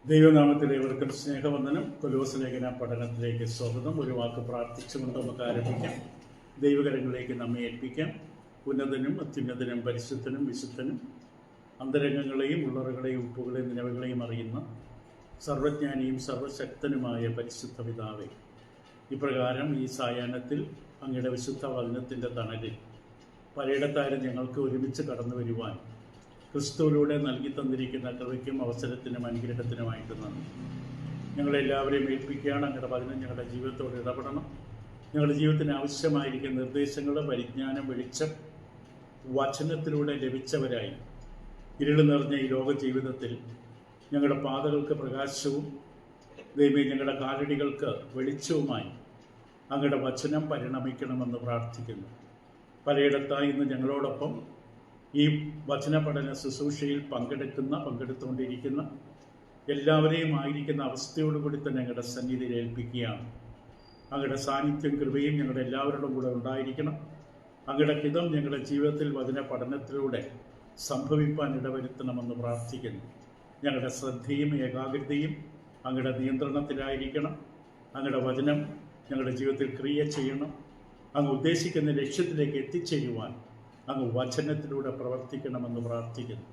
ദൈവനാമത്തിൽ ഏവർക്കും സ്നേഹവന്ദനം. കൊലോസ് ലേഖന പഠനത്തിലേക്ക് സ്വാഗതം. ഒരു വാക്ക് പ്രാർത്ഥിച്ചുകൊണ്ട് നമുക്ക് ആരംഭിക്കാം. ദൈവകരങ്ങളിലേക്ക് നമ്മെ ഏൽപ്പിക്കാം. ഉന്നതനും അത്യുന്നതനും പരിശുദ്ധനും വിശുദ്ധനും അന്തരംഗങ്ങളെയും ഉള്ളറകളെയും ഉപ്പുകളെയും നിലവുകളെയും അറിയുന്ന സർവജ്ഞാനിയും സർവശക്തനുമായ പരിശുദ്ധ പിതാവേ, ഇപ്രകാരം ഈ സായാഹ്നത്തിൽ അങ്ങയുടെ വിശുദ്ധ വചനത്തിൻ്റെ തണലിൽ പലയിടത്താരും ഞങ്ങൾക്ക് ഒരുമിച്ച് കടന്നു വരുവാൻ ക്രിസ്തുവിലൂടെ നൽകി തന്നിരിക്കുന്ന കൃപയ്ക്കും അവസരത്തിനും അനുഗ്രഹത്തിനുമായിട്ട് നന്ദി. ഞങ്ങളെല്ലാവരെയും ഏൽപ്പിക്കുകയാണ്. അങ്ങയുടെ വചനം ഞങ്ങളുടെ ജീവിതത്തോട് ഇടപെടണം. ഞങ്ങളുടെ ജീവിതത്തിന് ആവശ്യമായിരിക്കുന്ന നിർദ്ദേശങ്ങൾ, പരിജ്ഞാനം, വെളിച്ചം വചനത്തിലൂടെ ലഭിച്ചവരായി ഇരുൾ നിറഞ്ഞ ഈ ലോക ജീവിതത്തിൽ ഞങ്ങളുടെ പാതകൾക്ക് പ്രകാശവും ദൈവമേ ഞങ്ങളുടെ കാലടികൾക്ക് വെളിച്ചവുമായി അങ്ങയുടെ വചനം പരിണമിക്കണമെന്ന് പ്രാർത്ഥിക്കുന്നു. പലയിടത്തായി ഇന്ന് ഞങ്ങളോടൊപ്പം ഈ വചന പഠന ശുശ്രൂഷയിൽ പങ്കെടുത്തുകൊണ്ടിരിക്കുന്ന എല്ലാവരെയും ആയിരിക്കുന്ന അവസ്ഥയോടുകൂടി തന്നെ ഞങ്ങളുടെ സന്നിധിയിൽ ഏൽപ്പിക്കുകയാണ്. അങ്ങയുടെ സാന്നിധ്യം കൃപയും ഞങ്ങളുടെ എല്ലാവരുടെ കൂടെ ഉണ്ടായിരിക്കണം. അങ്ങയുടെ ഹിതം ഞങ്ങളുടെ ജീവിതത്തിൽ വചന പഠനത്തിലൂടെ സംഭവിപ്പാൻ ഇടവരുത്തണമെന്ന് പ്രാർത്ഥിക്കുന്നു. ഞങ്ങളുടെ ശ്രദ്ധയും ഏകാഗ്രതയും അങ്ങയുടെ നിയന്ത്രണത്തിലായിരിക്കണം. അങ്ങയുടെ വചനം ഞങ്ങളുടെ ജീവിതത്തിൽ ക്രിയ ചെയ്യണം. അങ്ങ് ഉദ്ദേശിക്കുന്ന ലക്ഷ്യത്തിലേക്ക് എത്തിച്ചേരുവാൻ അങ്ങ് വചനത്തിലൂടെ പ്രവർത്തിക്കണമെന്ന് പ്രാർത്ഥിക്കുന്നു.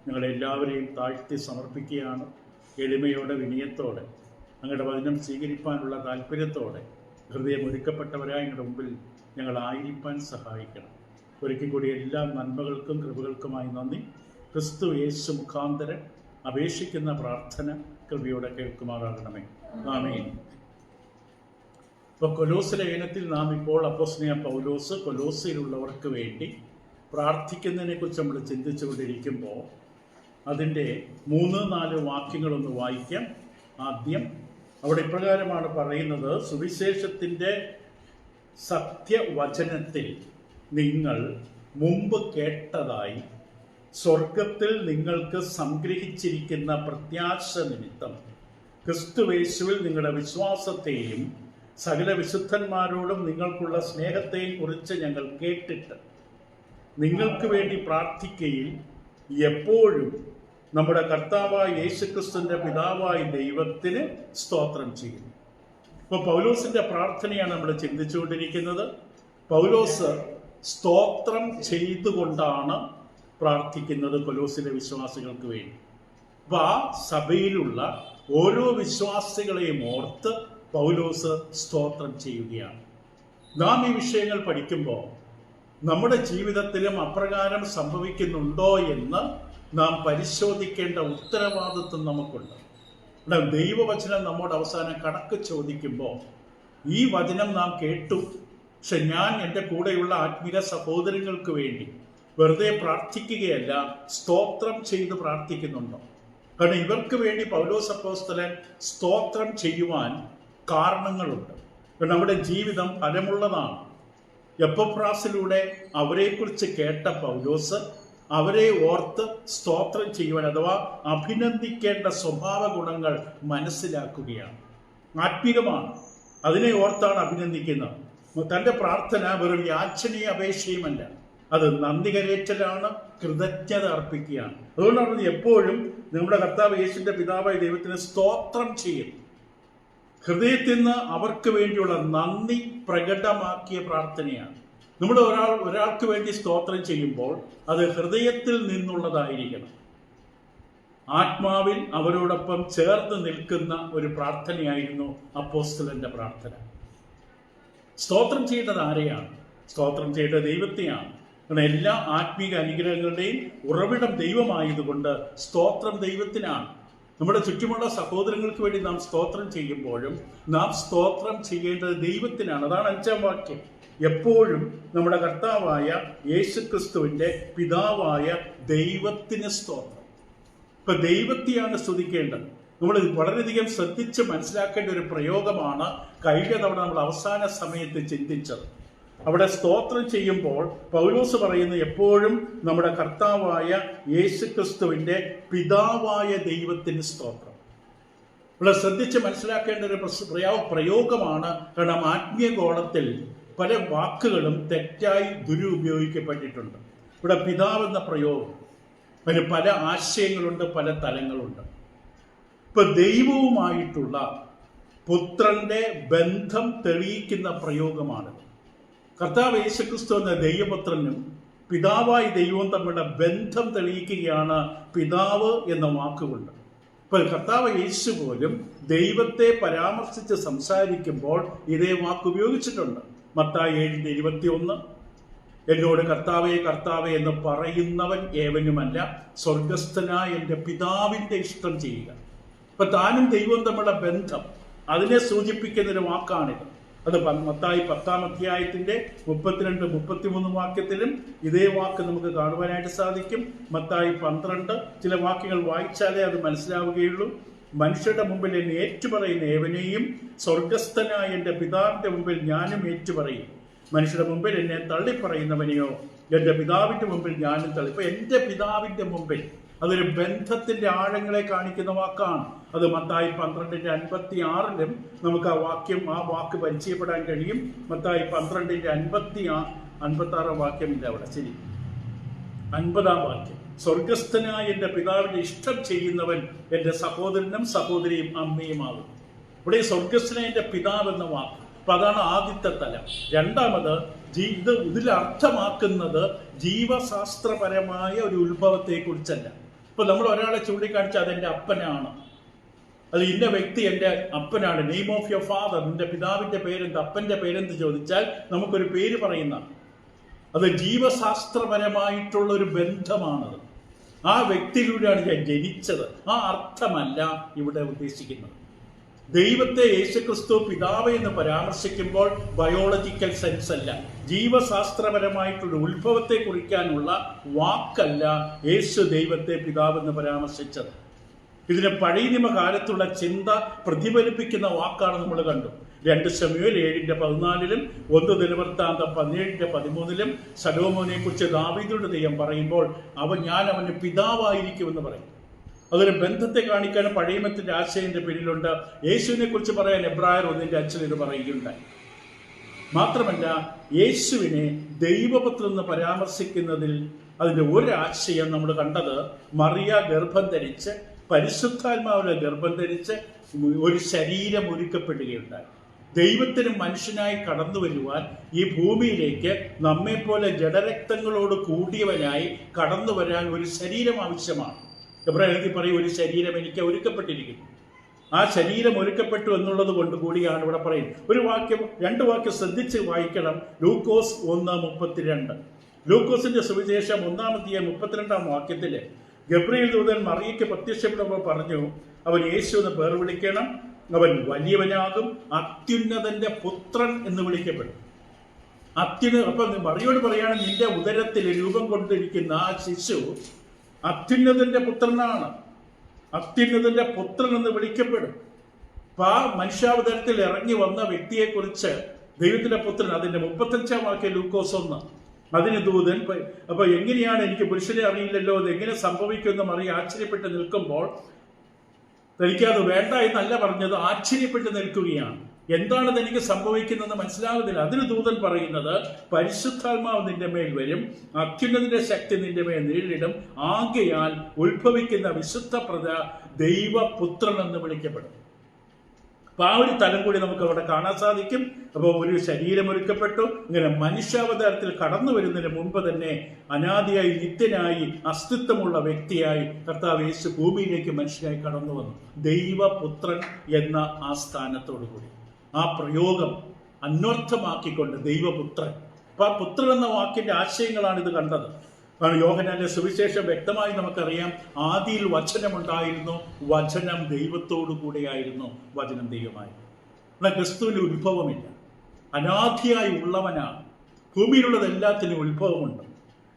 ഞങ്ങളെല്ലാവരെയും താഴ്ത്തി സമർപ്പിക്കുകയാണ്. എളിമയോടെ, വിനയത്തോടെ, അങ്ങയുടെ വചനം സ്വീകരിപ്പാനുള്ള താല്പര്യത്തോടെ ഹൃദയം ഒരുക്കപ്പെട്ടവരായി ഞങ്ങളുടെ മുമ്പിൽ ഞങ്ങളായിരിക്കാൻ സഹായിക്കണം. ഒരിക്കൽ കൂടി എല്ലാ നന്മകൾക്കും കൃപകൾക്കുമായി നന്ദി. ക്രിസ്തു യേശു മുഖാന്തരം അപേക്ഷിക്കുന്ന പ്രാർത്ഥന കൃപയോടെ കേൾക്കുമാറാകണമേ. ആമേൻ. ഇപ്പോൾ കൊലോസ് ലേഖനത്തിൽ നാം ഇപ്പോൾ അപ്പോസ്തലനായ പൗലോസ് കൊലോസിലുള്ളവർക്ക് വേണ്ടി പ്രാർത്ഥിക്കുന്നതിനെക്കുറിച്ച് നമ്മൾ ചിന്തിച്ചുകൊണ്ടിരിക്കുമ്പോൾ അതിൻ്റെ 3-4 വാക്യങ്ങളൊന്ന് വായിക്കാം. ആദ്യം അവിടെ ഇപ്രകാരമാണ് പറയുന്നത്: സുവിശേഷത്തിൻ്റെ സത്യവചനത്തിൽ നിങ്ങൾ മുമ്പ് കേട്ടതായി സ്വർഗത്തിൽ നിങ്ങൾക്ക് സംഗ്രഹിച്ചിരിക്കുന്ന പ്രത്യാശ നിമിത്തം ക്രിസ്തുയേശുവിൽ നിങ്ങളുടെ വിശ്വാസത്തെയും സകല വിശുദ്ധന്മാരോടും നിങ്ങൾക്കുള്ള സ്നേഹത്തെയും കുറിച്ച് ഞങ്ങൾ കേട്ടിട്ട് നിങ്ങൾക്ക് വേണ്ടി പ്രാർത്ഥിക്കുകയിൽ എപ്പോഴും നമ്മുടെ കർത്താവായ യേശുക്രിസ്തുവിന്റെ പിതാവായ ദൈവത്തിന് സ്തോത്രം ചെയ്യുന്നു. ഇപ്പോൾ പൗലോസിന്റെ പ്രാർത്ഥനയാണ് നമ്മൾ ചിന്തിച്ചുകൊണ്ടിരിക്കുന്നത്. പൗലോസ് സ്തോത്രം ചെയ്തുകൊണ്ടാണ് പ്രാർത്ഥിക്കുന്നത് കൊലോസിലെ വിശ്വാസികൾക്ക് വേണ്ടി. അപ്പോൾ ആ സഭയിലുള്ള ഓരോ വിശ്വാസികളെയും ഓർത്ത് പൗലോസ് സ്തോത്രം ചെയ്യുകയാണ്. നാം ഈ വിഷയങ്ങൾ പഠിക്കുമ്പോൾ നമ്മുടെ ജീവിതത്തിലും അപ്രകാരം സംഭവിക്കുന്നുണ്ടോ എന്ന് നാം പരിശോധിക്കേണ്ട ഉത്തരവാദിത്വം നമുക്കുണ്ട്. ദൈവവചനം നമ്മോട് അവസാനം കണക്ക് ചോദിക്കുമ്പോൾ ഈ വചനം നാം കേട്ടു, പക്ഷെ ഞാൻ എൻ്റെ കൂടെയുള്ള ആത്മീയ സഹോദരങ്ങൾക്ക് വേണ്ടി വെറുതെ പ്രാർത്ഥിക്കുകയല്ല, സ്തോത്രം ചെയ്ത് പ്രാർത്ഥിക്കുന്നുണ്ടോ? കാരണം ഇവർക്ക് വേണ്ടി പൗലോസ് അപ്പോസ്തലൻ സ്തോത്രം ചെയ്യുവാൻ കാരണങ്ങളുണ്ട്. നമ്മുടെ ജീവിതം ഫലമുള്ളതാണ്. എപ്പഫ്രാസിലൂടെ അവരെക്കുറിച്ച് കേട്ട പൗലോസ് അവരെ ഓർത്ത് സ്തോത്രം ചെയ്യുവാൻ അഥവാ അഭിനന്ദിക്കേണ്ട സ്വഭാവ ഗുണങ്ങൾ മനസ്സിലാക്കുകയാണ്. ആത്മീകമാണ്, അതിനെ ഓർത്താണ് അഭിനന്ദിക്കുന്നത്. തൻ്റെ പ്രാർത്ഥന വെറും യാചനയും അപേക്ഷയുമല്ല, അത് നന്ദി കരേറ്റലാണ്, കൃതജ്ഞത അർപ്പിക്കുകയാണ്. അതുകൊണ്ടാണ് എപ്പോഴും നമ്മുടെ കർത്താവ് യേശുവിന്റെ പിതാവായ ദൈവത്തിന് സ്തോത്രം ചെയ്യും. ഹൃദയത്തിൽ നിന്ന് അവർക്ക് വേണ്ടിയുള്ള നന്ദി പ്രകടമാക്കിയ പ്രാർത്ഥനയാണ്. നമ്മൾ ഒരാൾക്ക് വേണ്ടി സ്തോത്രം ചെയ്യുമ്പോൾ അത് ഹൃദയത്തിൽ നിന്നുള്ളതായിരിക്കണം. ആത്മാവിൽ അവരോടൊപ്പം ചേർന്ന് നിൽക്കുന്ന ഒരു പ്രാർത്ഥനയായിരുന്നു അപ്പോസ്തലന്റെ പ്രാർത്ഥന. സ്തോത്രം ചെയ്യേണ്ടത് ആരെയാണ്? സ്തോത്രം ചെയ്യേണ്ടത് ദൈവത്തെയാണ്. കാരണം എല്ലാ ആത്മീക അനുഗ്രഹങ്ങളുടെയും ഉറവിടം ദൈവമായതുകൊണ്ട് സ്തോത്രം ദൈവത്തിനാണ്. നമ്മുടെ ചുറ്റുമുള്ള സഹോദരങ്ങൾക്ക് വേണ്ടി നാം സ്തോത്രം ചെയ്യുമ്പോഴും നാം സ്തോത്രം ചെയ്യേണ്ടത് ദൈവത്തിനാണ്. അതാണ് 5-ാം വാക്യം. എപ്പോഴും നമ്മുടെ കർത്താവായ യേശുക്രിസ്തുവിന്റെ പിതാവായ ദൈവത്തിന് സ്തോത്രം. ഇപ്പൊ ദൈവത്തെയാണ് സ്തുതിക്കേണ്ടത്. നമ്മൾ വളരെയധികം ശ്രദ്ധിച്ച് മനസ്സിലാക്കേണ്ട ഒരു പ്രയോഗമാണ് കഴിഞ്ഞ തവണ നമ്മൾ അവസാന സമയത്ത് ചിന്തിച്ചത്. അവിടെ സ്തോത്രം ചെയ്യുമ്പോൾ പൗലോസ് പറയുന്നത് എപ്പോഴും നമ്മുടെ കർത്താവായ യേശുക്രിസ്തുവിന്റെ പിതാവായ ദൈവത്തിന് സ്തോത്രം. ഇവിടെ ശ്രദ്ധിച്ച് മനസ്സിലാക്കേണ്ട ഒരു പ്രയോഗമാണ്. കാരണം ആത്മീയ ഗോളത്തിൽ പല വാക്കുകളും തെറ്റായി ദുരുപയോഗിക്കപ്പെട്ടിട്ടുണ്ട്. ഇവിടെ പിതാവെന്ന പ്രയോഗം അതിന് പല ആശയങ്ങളുണ്ട്, പല തലങ്ങളുണ്ട്. ഇപ്പൊ ദൈവവുമായിട്ടുള്ള പുത്രന്റെ ബന്ധം തെളിയിക്കുന്ന പ്രയോഗമാണ്. കർത്താവ് യേശുക്രിസ്തു എന്ന ദൈവപുത്രനും പിതാവായി ദൈവവും തമ്മിലുള്ള ബന്ധം തെളിയിക്കുകയാണ് പിതാവ് എന്ന വാക്കുകൊണ്ട്. ഇപ്പോൾ കർത്താവ് യേശു പോലും ദൈവത്തെ പരാമർശിച്ച് സംസാരിക്കുമ്പോൾ ഇതേ വാക്ക് ഉപയോഗിച്ചിട്ടുണ്ട്. മത്തായി 7:21, എന്നോട് കർത്താവേ കർത്താവേ എന്ന് പറയുന്നവൻ ഏവനുമല്ല, സ്വർഗസ്ഥനായ എൻ്റെ പിതാവിൻ്റെ ഇഷ്ടം ചെയ്യുക. ഇപ്പൊ താനും ദൈവവും തമ്മിലുള്ള ബന്ധം അതിനെ സൂചിപ്പിക്കുന്നൊരു വാക്കാണിത്. അത് മത്തായി 10-ാം അധ്യായത്തിന്റെ 32-33 വാക്യത്തിലും ഇതേ വാക്ക് നമുക്ക് കാണുവാനായിട്ട് സാധിക്കും. മത്തായി 12 ചില വാക്യങ്ങൾ വായിച്ചാലേ അത് മനസ്സിലാവുകയുള്ളൂ. മനുഷ്യരുടെ മുമ്പിൽ എന്നെ ഏറ്റുപറയുന്ന ഏവനെയും സ്വർഗസ്ഥനായ എൻ്റെ പിതാവിന്റെ മുമ്പിൽ ഞാനും ഏറ്റുപറയും. മനുഷ്യരുടെ മുമ്പിൽ എന്നെ തള്ളിപ്പറയുന്നവനെയോ എൻ്റെ പിതാവിന്റെ മുമ്പിൽ ഞാനും തള്ളി. ഇപ്പൊ എൻ്റെ പിതാവിന്റെ മുമ്പിൽ അതൊരു ബന്ധത്തിന്റെ ആഴങ്ങളെ കാണിക്കുന്ന വാക്കാണ്. അത് മത്തായി 12:56 നമുക്ക് ആ വാക്ക് പരിചയപ്പെടാൻ കഴിയും. മത്തായി 12:56 വാക്യമില്ല അവിടെ, ശരി, 50-ാം വാക്യം. സ്വർഗസ്ഥനായ എൻ്റെ പിതാവിന്റെ ഇഷ്ടം ചെയ്യുന്നവൻ എൻ്റെ സഹോദരനും സഹോദരിയും അമ്മയുമാകും. ഇവിടെ സ്വർഗസ്ഥനായ എൻ്റെ പിതാവ് എന്ന വാക്ക്, അപ്പൊ അതാണ് ആദ്യത്തെ തലം. രണ്ടാമത് ഇതിൽ അർത്ഥമാക്കുന്നത് ജീവശാസ്ത്രപരമായ ഒരു ഉത്ഭവത്തെ കുറിച്ചല്ല. ഇപ്പൊ നമ്മൾ ഒരാളെ ചൂണ്ടിക്കാണിച്ചാൽ അതെന്റെ അപ്പനാണ്, അത് ഇന്ന വ്യക്തി എൻ്റെ അപ്പനാണ്. നെയിം ഓഫ് യുവർ ഫാദർ, നിന്റെ പിതാവിന്റെ പേരെന്ത്, അപ്പന്റെ പേരെന്ത് ചോദിച്ചാൽ നമുക്കൊരു പേര് പറയുന്ന, അത് ജീവശാസ്ത്രപരമായിട്ടുള്ള ഒരു ബന്ധമാണത്. ആ വ്യക്തിയിലൂടെയാണ് ഞാൻ ജനിച്ചത്. ആ അർത്ഥമല്ല ഇവിടെ ഉദ്ദേശിക്കുന്നത്. ദൈവത്തെ യേശുക്രിസ്തു പിതാവ് എന്ന് പരാമർശിക്കുമ്പോൾ ബയോളജിക്കൽ സെൻസ് അല്ല, ജീവശാസ്ത്രപരമായിട്ടുള്ള ഉത്ഭവത്തെ കുറിക്കാനുള്ള വാക്കല്ല യേശു ദൈവത്തെ പിതാവ് എന്ന് പരാമർശിച്ചത്. ഇതിന് പഴയ നിയമകാലത്തുള്ള ചിന്ത പ്രതിഫലിപ്പിക്കുന്ന വാക്കാണ് നമ്മൾ കണ്ടു. 2 ശമൂവേൽ 7:14 1 ദിനവൃത്താന്തം 17:13 ശലോമോനെ കുറിച്ച് ദാവീദിന്റെ ദൈവം പറയുമ്പോൾ ഞാൻ അവന് പിതാവായിരിക്കുമെന്ന് പറയും. അതൊരു ബന്ധത്തെ കാണിക്കാൻ പഴയമത്തിന്റെ ആശയത്തിന്റെ പിന്നിലുണ്ട്. യേശുവിനെ കുറിച്ച് പറയാൻ എബ്രായർ 1:5 ഇത് പറയുകയുണ്ടായി. മാത്രമല്ല, യേശുവിനെ ദൈവപുത്രൻ എന്ന് പരാമർശിക്കുന്നതിൽ അതിന്റെ ഒരാശയം നമ്മൾ കണ്ടത്, മറിയ ഗർഭം ധരിച്ച് പരിശുദ്ധാത്മാവിനെ ഗർഭം ധരിച്ച് ഒരു ശരീരം ഒരുക്കപ്പെടുകയുണ്ടായി. ദൈവത്തിന് മനുഷ്യനായി കടന്നു വരുവാൻ ഈ ഭൂമിയിലേക്ക് നമ്മെപ്പോലെ ജഡരക്തങ്ങളോട് കൂടിയവനായി കടന്നു വരാൻ ഒരു ശരീരം ആവശ്യമാണ്. എബ്രായത്തിൽ പറയും, ഒരു ശരീരം എനിക്ക് ഒരുക്കപ്പെട്ടിരിക്കുന്നു. ആ ശരീരം ഒരുക്കപ്പെട്ടു എന്നുള്ളത് കൊണ്ട് കൂടിയാണ് ഇവിടെ പറയുന്നത്. ഒരു വാക്യം 2 വാക്യം ശ്രദ്ധിച്ച് വായിക്കണം. ലൂക്കോസ് 1:32. ലൂക്കോസിന്റെ സുവിശേഷം 1-ാം അധ്യായം 32-ാം വാക്യത്തില് ഗബ്രിയേൽ ദൂതൻ മറിയയ്ക്ക് പ്രത്യക്ഷപ്പെടുമ്പോൾ പറഞ്ഞു, അവൻ യേശു എന്ന് പേർ വിളിക്കണം, അവൻ വലിയവനാകും, അത്യുന്നതന്റെ പുത്രൻ എന്ന് വിളിക്കപ്പെടും. അപ്പൊ മറിയോട് പറയാണ്, നിന്റെ ഉദരത്തിൽ രൂപം കൊണ്ടിരിക്കുന്ന ആ ശിശു അത്യുന്നതന്റെ പുത്രനാണ്, അത്യുന്നതന്റെ പുത്രൻ എന്ന് വിളിക്കപ്പെടും. അപ്പൊ ആ മനുഷ്യാവതാരത്തിൽ ഇറങ്ങി വന്ന വ്യക്തിയെക്കുറിച്ച് ദൈവത്തിന്റെ പുത്രൻ, അതിന്റെ 35-ാം വാക്യം ലൂക്കോസ് 1. അതിന് ദൂതൻ, അപ്പൊ എങ്ങനെയാണ്, എനിക്ക് പുരുഷനെ അറിയില്ലല്ലോ, അത് എങ്ങനെ സംഭവിക്കുമെന്ന് മറിയ ആശ്ചര്യപ്പെട്ട് നിൽക്കുമ്പോൾ, തനിക്കത് വേണ്ട എന്നല്ല പറഞ്ഞത്, ആശ്ചര്യപ്പെട്ട് നിൽക്കുകയാണ്. എന്താണ് തനിക്ക് സംഭവിക്കുന്നതെന്ന് മനസ്സിലാകുന്നില്ല. അതിന് ദൂതൻ പറയുന്നത്, പരിശുദ്ധാത്മാവ് നിന്റെ മേൽ വരും, അത്യുന്നതിന്റെ ശക്തി നിന്റെ മേൽ നേരിടും, ആകയാൽ ഉത്ഭവിക്കുന്ന വിശുദ്ധ പ്രജ ദൈവപുത്രൻ എന്ന് വിളിക്കപ്പെടും. അപ്പൊ ആ ഒരു തലം കൂടി നമുക്ക് അവിടെ കാണാൻ സാധിക്കും. അപ്പോൾ ഒരു ശരീരം ഒരുക്കപ്പെട്ടു. ഇങ്ങനെ മനുഷ്യാവതാരത്തിൽ കടന്നു വരുന്നതിന് മുമ്പ് തന്നെ അനാദിയായി നിത്യനായി അസ്തിത്വമുള്ള വ്യക്തിയായി കർത്താവ് യേശു ഭൂമിയിലേക്ക് മനുഷ്യനായി കടന്നു വന്നു, ദൈവപുത്രൻ എന്ന ആ സ്ഥാനത്തോടു കൂടി. ആ പ്രയോഗം അന്വർത്ഥമാക്കിക്കൊണ്ട് ദൈവപുത്രൻ. അപ്പൊ ആ പുത്രൻ എന്ന വാക്കിന്റെ ആശയങ്ങളാണ് ഇത് കണ്ടത്. യോഹന്നാന്റെ സുവിശേഷം വ്യക്തമായി നമുക്കറിയാം, ആദിയിൽ വചനമുണ്ടായിരുന്നു, വചനം ദൈവത്തോടു കൂടെയായിരുന്നു, വചനം ദൈവമായിരുന്നു. എന്നാൽ ക്രിസ്തുവിന് ഉത്ഭവമില്ല, അനാദിയായി ഉള്ളവനാണ്. ഭൂമിയിലുള്ളത് എല്ലാത്തിനും ഉത്ഭവമുണ്ട്.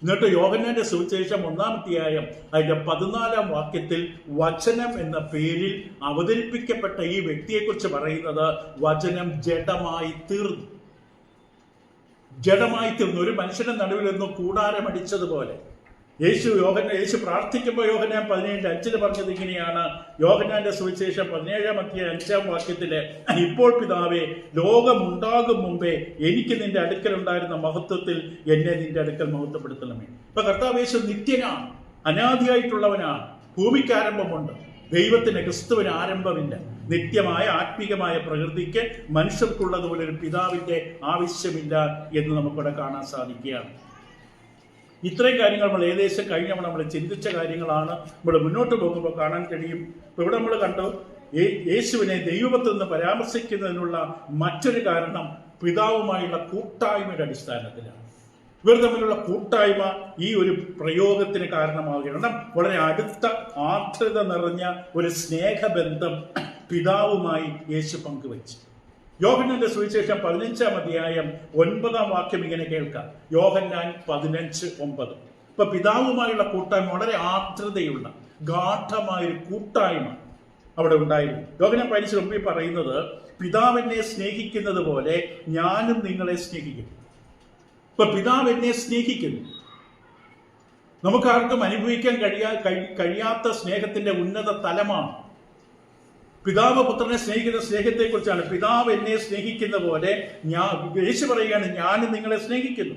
എന്നിട്ട് യോഹന്നാന്റെ സുവിശേഷം 1-ാം അധ്യായം അതിന്റെ 14-ാം വാക്യത്തിൽ വചനം എന്ന പേരിൽ അവതരിപ്പിക്കപ്പെട്ട ഈ വ്യക്തിയെക്കുറിച്ച് പറയുന്നത്, വചനം ജഡമായി തീർന്നു. ഒരു മനുഷ്യന്റെ നടുവിൽ നിന്ന് കൂടാരമടിച്ചതുപോലെ യേശു പ്രാർത്ഥിക്കുമ്പോൾ യോഹന്നാൻ 17:5 പറഞ്ഞത് ഇങ്ങനെയാണ്. യോഹന്നാന്റെ സുവിശേഷം 17-ാം അധ്യായം 5-ാം വാക്യത്തില്, ഇപ്പോൾ പിതാവേ, ലോകമുണ്ടാകും മുമ്പേ എനിക്ക് നിന്റെ അടുക്കൽ ഉണ്ടായിരുന്ന മഹത്വത്തിൽ എന്നെ നിന്റെ അടുക്കൽ മഹത്വപ്പെടുത്തണമേ. ഇപ്പൊ കർത്താവ് യേശു നിത്യനാണ്, അനാദിയായിട്ടുള്ളവനാണ്, ഭൂമിക്ക് ആരംഭമുണ്ട്. ദൈവത്തിന്, ക്രിസ്തുവിന് ആരംഭമില്ല. നിത്യമായ ആത്മീകമായ പ്രകൃതിക്ക് മനുഷ്യർക്കുള്ളതുപോലെ ഒരു പിതാവിൻ്റെ ആവശ്യമില്ല എന്ന് നമുക്കിവിടെ കാണാൻ സാധിക്കുകയാണ്. ഇത്രയും കാര്യങ്ങൾ നമ്മൾ ഏകദേശം കഴിഞ്ഞ നമ്മൾ ചിന്തിച്ച കാര്യങ്ങളാണ്. നമ്മൾ മുന്നോട്ട് പോകുമ്പോൾ കാണാൻ കഴിയും. ഇപ്പോൾ ഇവിടെ നമ്മൾ കണ്ടു, യേശുവിനെ ദൈവത്തിൽ നിന്ന് പരാമർശിക്കുന്നതിനുള്ള മറ്റൊരു കാരണം പിതാവുമായുള്ള കൂട്ടായ്മയുടെ അടിസ്ഥാനത്തിലാണ്. ഇവർ തമ്മിലുള്ള കൂട്ടായ്മ ഈ ഒരു പ്രയോഗത്തിന് കാരണമാവുകയാണ്. കാരണം വളരെ അടുത്ത ആർദ്രത നിറഞ്ഞ ഒരു സ്നേഹബന്ധം പിതാവുമായി യേശു പങ്കുവച്ചു. യോഹന്നാന്റെ സുവിശേഷം 15-ാം അധ്യായം 9-ാം വാക്യം ഇങ്ങനെ കേൾക്കാം. യോഹന്നാൻ 15:9. ഇപ്പൊ പിതാവുമായുള്ള കൂട്ടായ്മ വളരെ ആർദ്രതയുള്ള ഗാഠമായൊരു കൂട്ടായ്മ അവിടെ ഉണ്ടായിരുന്നു. യോഹന്നാൻ 15:9 പറയുന്നത്, പിതാവ് എന്നെ സ്നേഹിക്കുന്നത് പോലെ ഞാനും നിങ്ങളെ സ്നേഹിക്കുന്നു. ഇപ്പൊ പിതാവ് എന്നെ സ്നേഹിക്കുന്നു. നമുക്കാർക്കും അനുഭവിക്കാൻ കഴിയാത്ത സ്നേഹത്തിന്റെ ഉന്നത തലമാണ്. പിതാവ് പുത്രനെ സ്നേഹിക്കുന്ന സ്നേഹത്തെക്കുറിച്ചാണ്. പിതാവ് എന്നെ സ്നേഹിക്കുന്ന പോലെ യേശു പറയുകയാണ്, ഞാനും നിങ്ങളെ സ്നേഹിക്കുന്നു.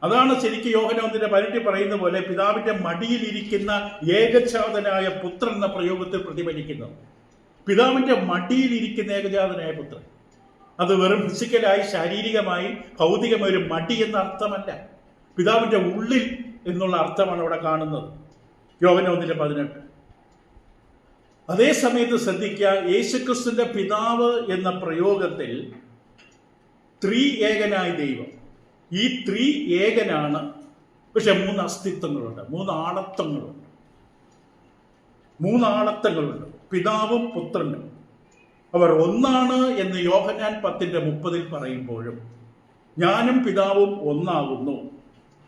അതാണ് ശരിക്കും യോഹന്നാൻ 1:18 പറയുന്ന പോലെ പിതാവിന്റെ മടിയിലിരിക്കുന്ന ഏകജാതനായ പുത്രൻ എന്ന പ്രയോഗത്തിൽ പ്രതിഫലിക്കുന്നത്. പിതാവിന്റെ മടിയിലിരിക്കുന്ന ഏകജാതനായ പുത്രൻ, അത് വെറും ഫിസിക്കലായി, ശാരീരികമായി, ഭൗതികമായ ഒരു മടി എന്ന അർത്ഥമല്ല. പിതാവിന്റെ ഉള്ളിൽ എന്നുള്ള അർത്ഥമാണ് അവിടെ കാണുന്നത്. യോഹന്നാൻ 1:18. അതേ സമയത്ത് ശ്രദ്ധിക്കുക, യേശുക്രിസ്തുവിന്റെ പിതാവ് എന്ന പ്രയോഗത്തിൽ ത്രിഏകനായ ദൈവം, ഈ ത്രിഏകനാണ്. പക്ഷെ 3 അസ്തിത്വങ്ങളുണ്ട്, 3 ആളത്വങ്ങളുണ്ട്. പിതാവും പുത്രനും അവർ ഒന്നാണ് എന്ന് യോഹന്നാൻ 10:30 പറയുമ്പോഴും ഞാനും പിതാവും ഒന്നാകുന്നു.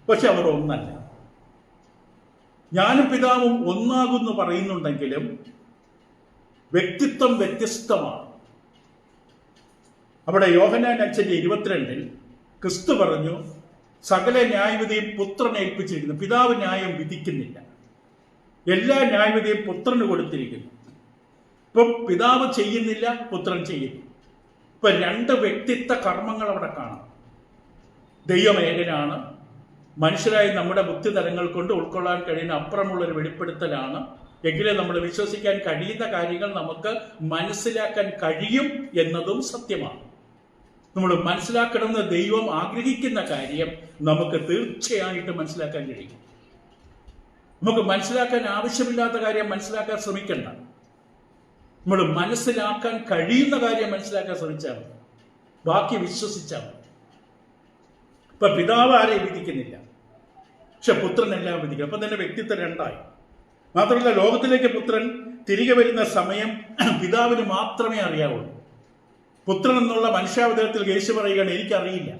പക്ഷെ അവർ ഒന്നല്ല. ഞാനും പിതാവും ഒന്നാകുന്നു പറയുന്നുണ്ടെങ്കിലും വ്യക്തിത്വം വ്യത്യസ്തമാണ്. അവിടെ യോഹന്നാൻ 5:22 ക്രിസ്തു പറഞ്ഞു, സകല ന്യായവിധിയും പുത്രനെ ഏൽപ്പിച്ചിരിക്കുന്നു. പിതാവ് ന്യായം വിധിക്കുന്നില്ല, എല്ലാ ന്യായവിധിയും പുത്രന് കൊടുത്തിരിക്കുന്നു. ഇപ്പം പിതാവ് ചെയ്യുന്നില്ല, പുത്രൻ ചെയ്യുന്നു. ഇപ്പൊ 2 വ്യക്തിത്വ കർമ്മങ്ങൾ അവിടെ കാണാം. ദൈവം ഏകനാണ്, മനുഷ്യരായി നമ്മുടെ ബുദ്ധിതലങ്ങൾ കൊണ്ട് ഉൾക്കൊള്ളാൻ കഴിയുന്ന അപ്പുറമുള്ളൊരു വെളിപ്പെടുത്തലാണ്. എങ്കിലും നമ്മൾ വിശ്വസിക്കാൻ കഴിയുന്ന കാര്യങ്ങൾ നമുക്ക് മനസ്സിലാക്കാൻ കഴിയും എന്നതും സത്യമാണ്. നമ്മൾ മനസ്സിലാക്കണമെന്ന് ദൈവം ആഗ്രഹിക്കുന്ന കാര്യം നമുക്ക് തീർച്ചയായിട്ടും മനസ്സിലാക്കാൻ കഴിയും. നമുക്ക് മനസ്സിലാക്കാൻ ആവശ്യമില്ലാത്ത കാര്യം മനസ്സിലാക്കാൻ ശ്രമിക്കണ്ട. നമ്മൾ മനസ്സിലാക്കാൻ കഴിയുന്ന കാര്യം മനസ്സിലാക്കാൻ ശ്രമിച്ചാൽ മതി, ബാക്കി വിശ്വസിച്ചാൽ മതി. ഇപ്പൊ പിതാവ് ആരെയും വിധിക്കുന്നില്ല, പക്ഷെ പുത്രൻ എല്ലാം വിധിക്കും. അപ്പൊ തന്നെ വ്യക്തിത്വം 2ആയി. മാത്രമല്ല, ലോകത്തിലേക്ക് പുത്രൻ തിരികെ വരുന്ന സമയം പിതാവിന് മാത്രമേ അറിയാവുള്ളൂ. പുത്രൻ എന്നുള്ള മനുഷ്യാവതാരത്തിൽ യേശു പറയുകയാണ്, എനിക്കറിയില്ല.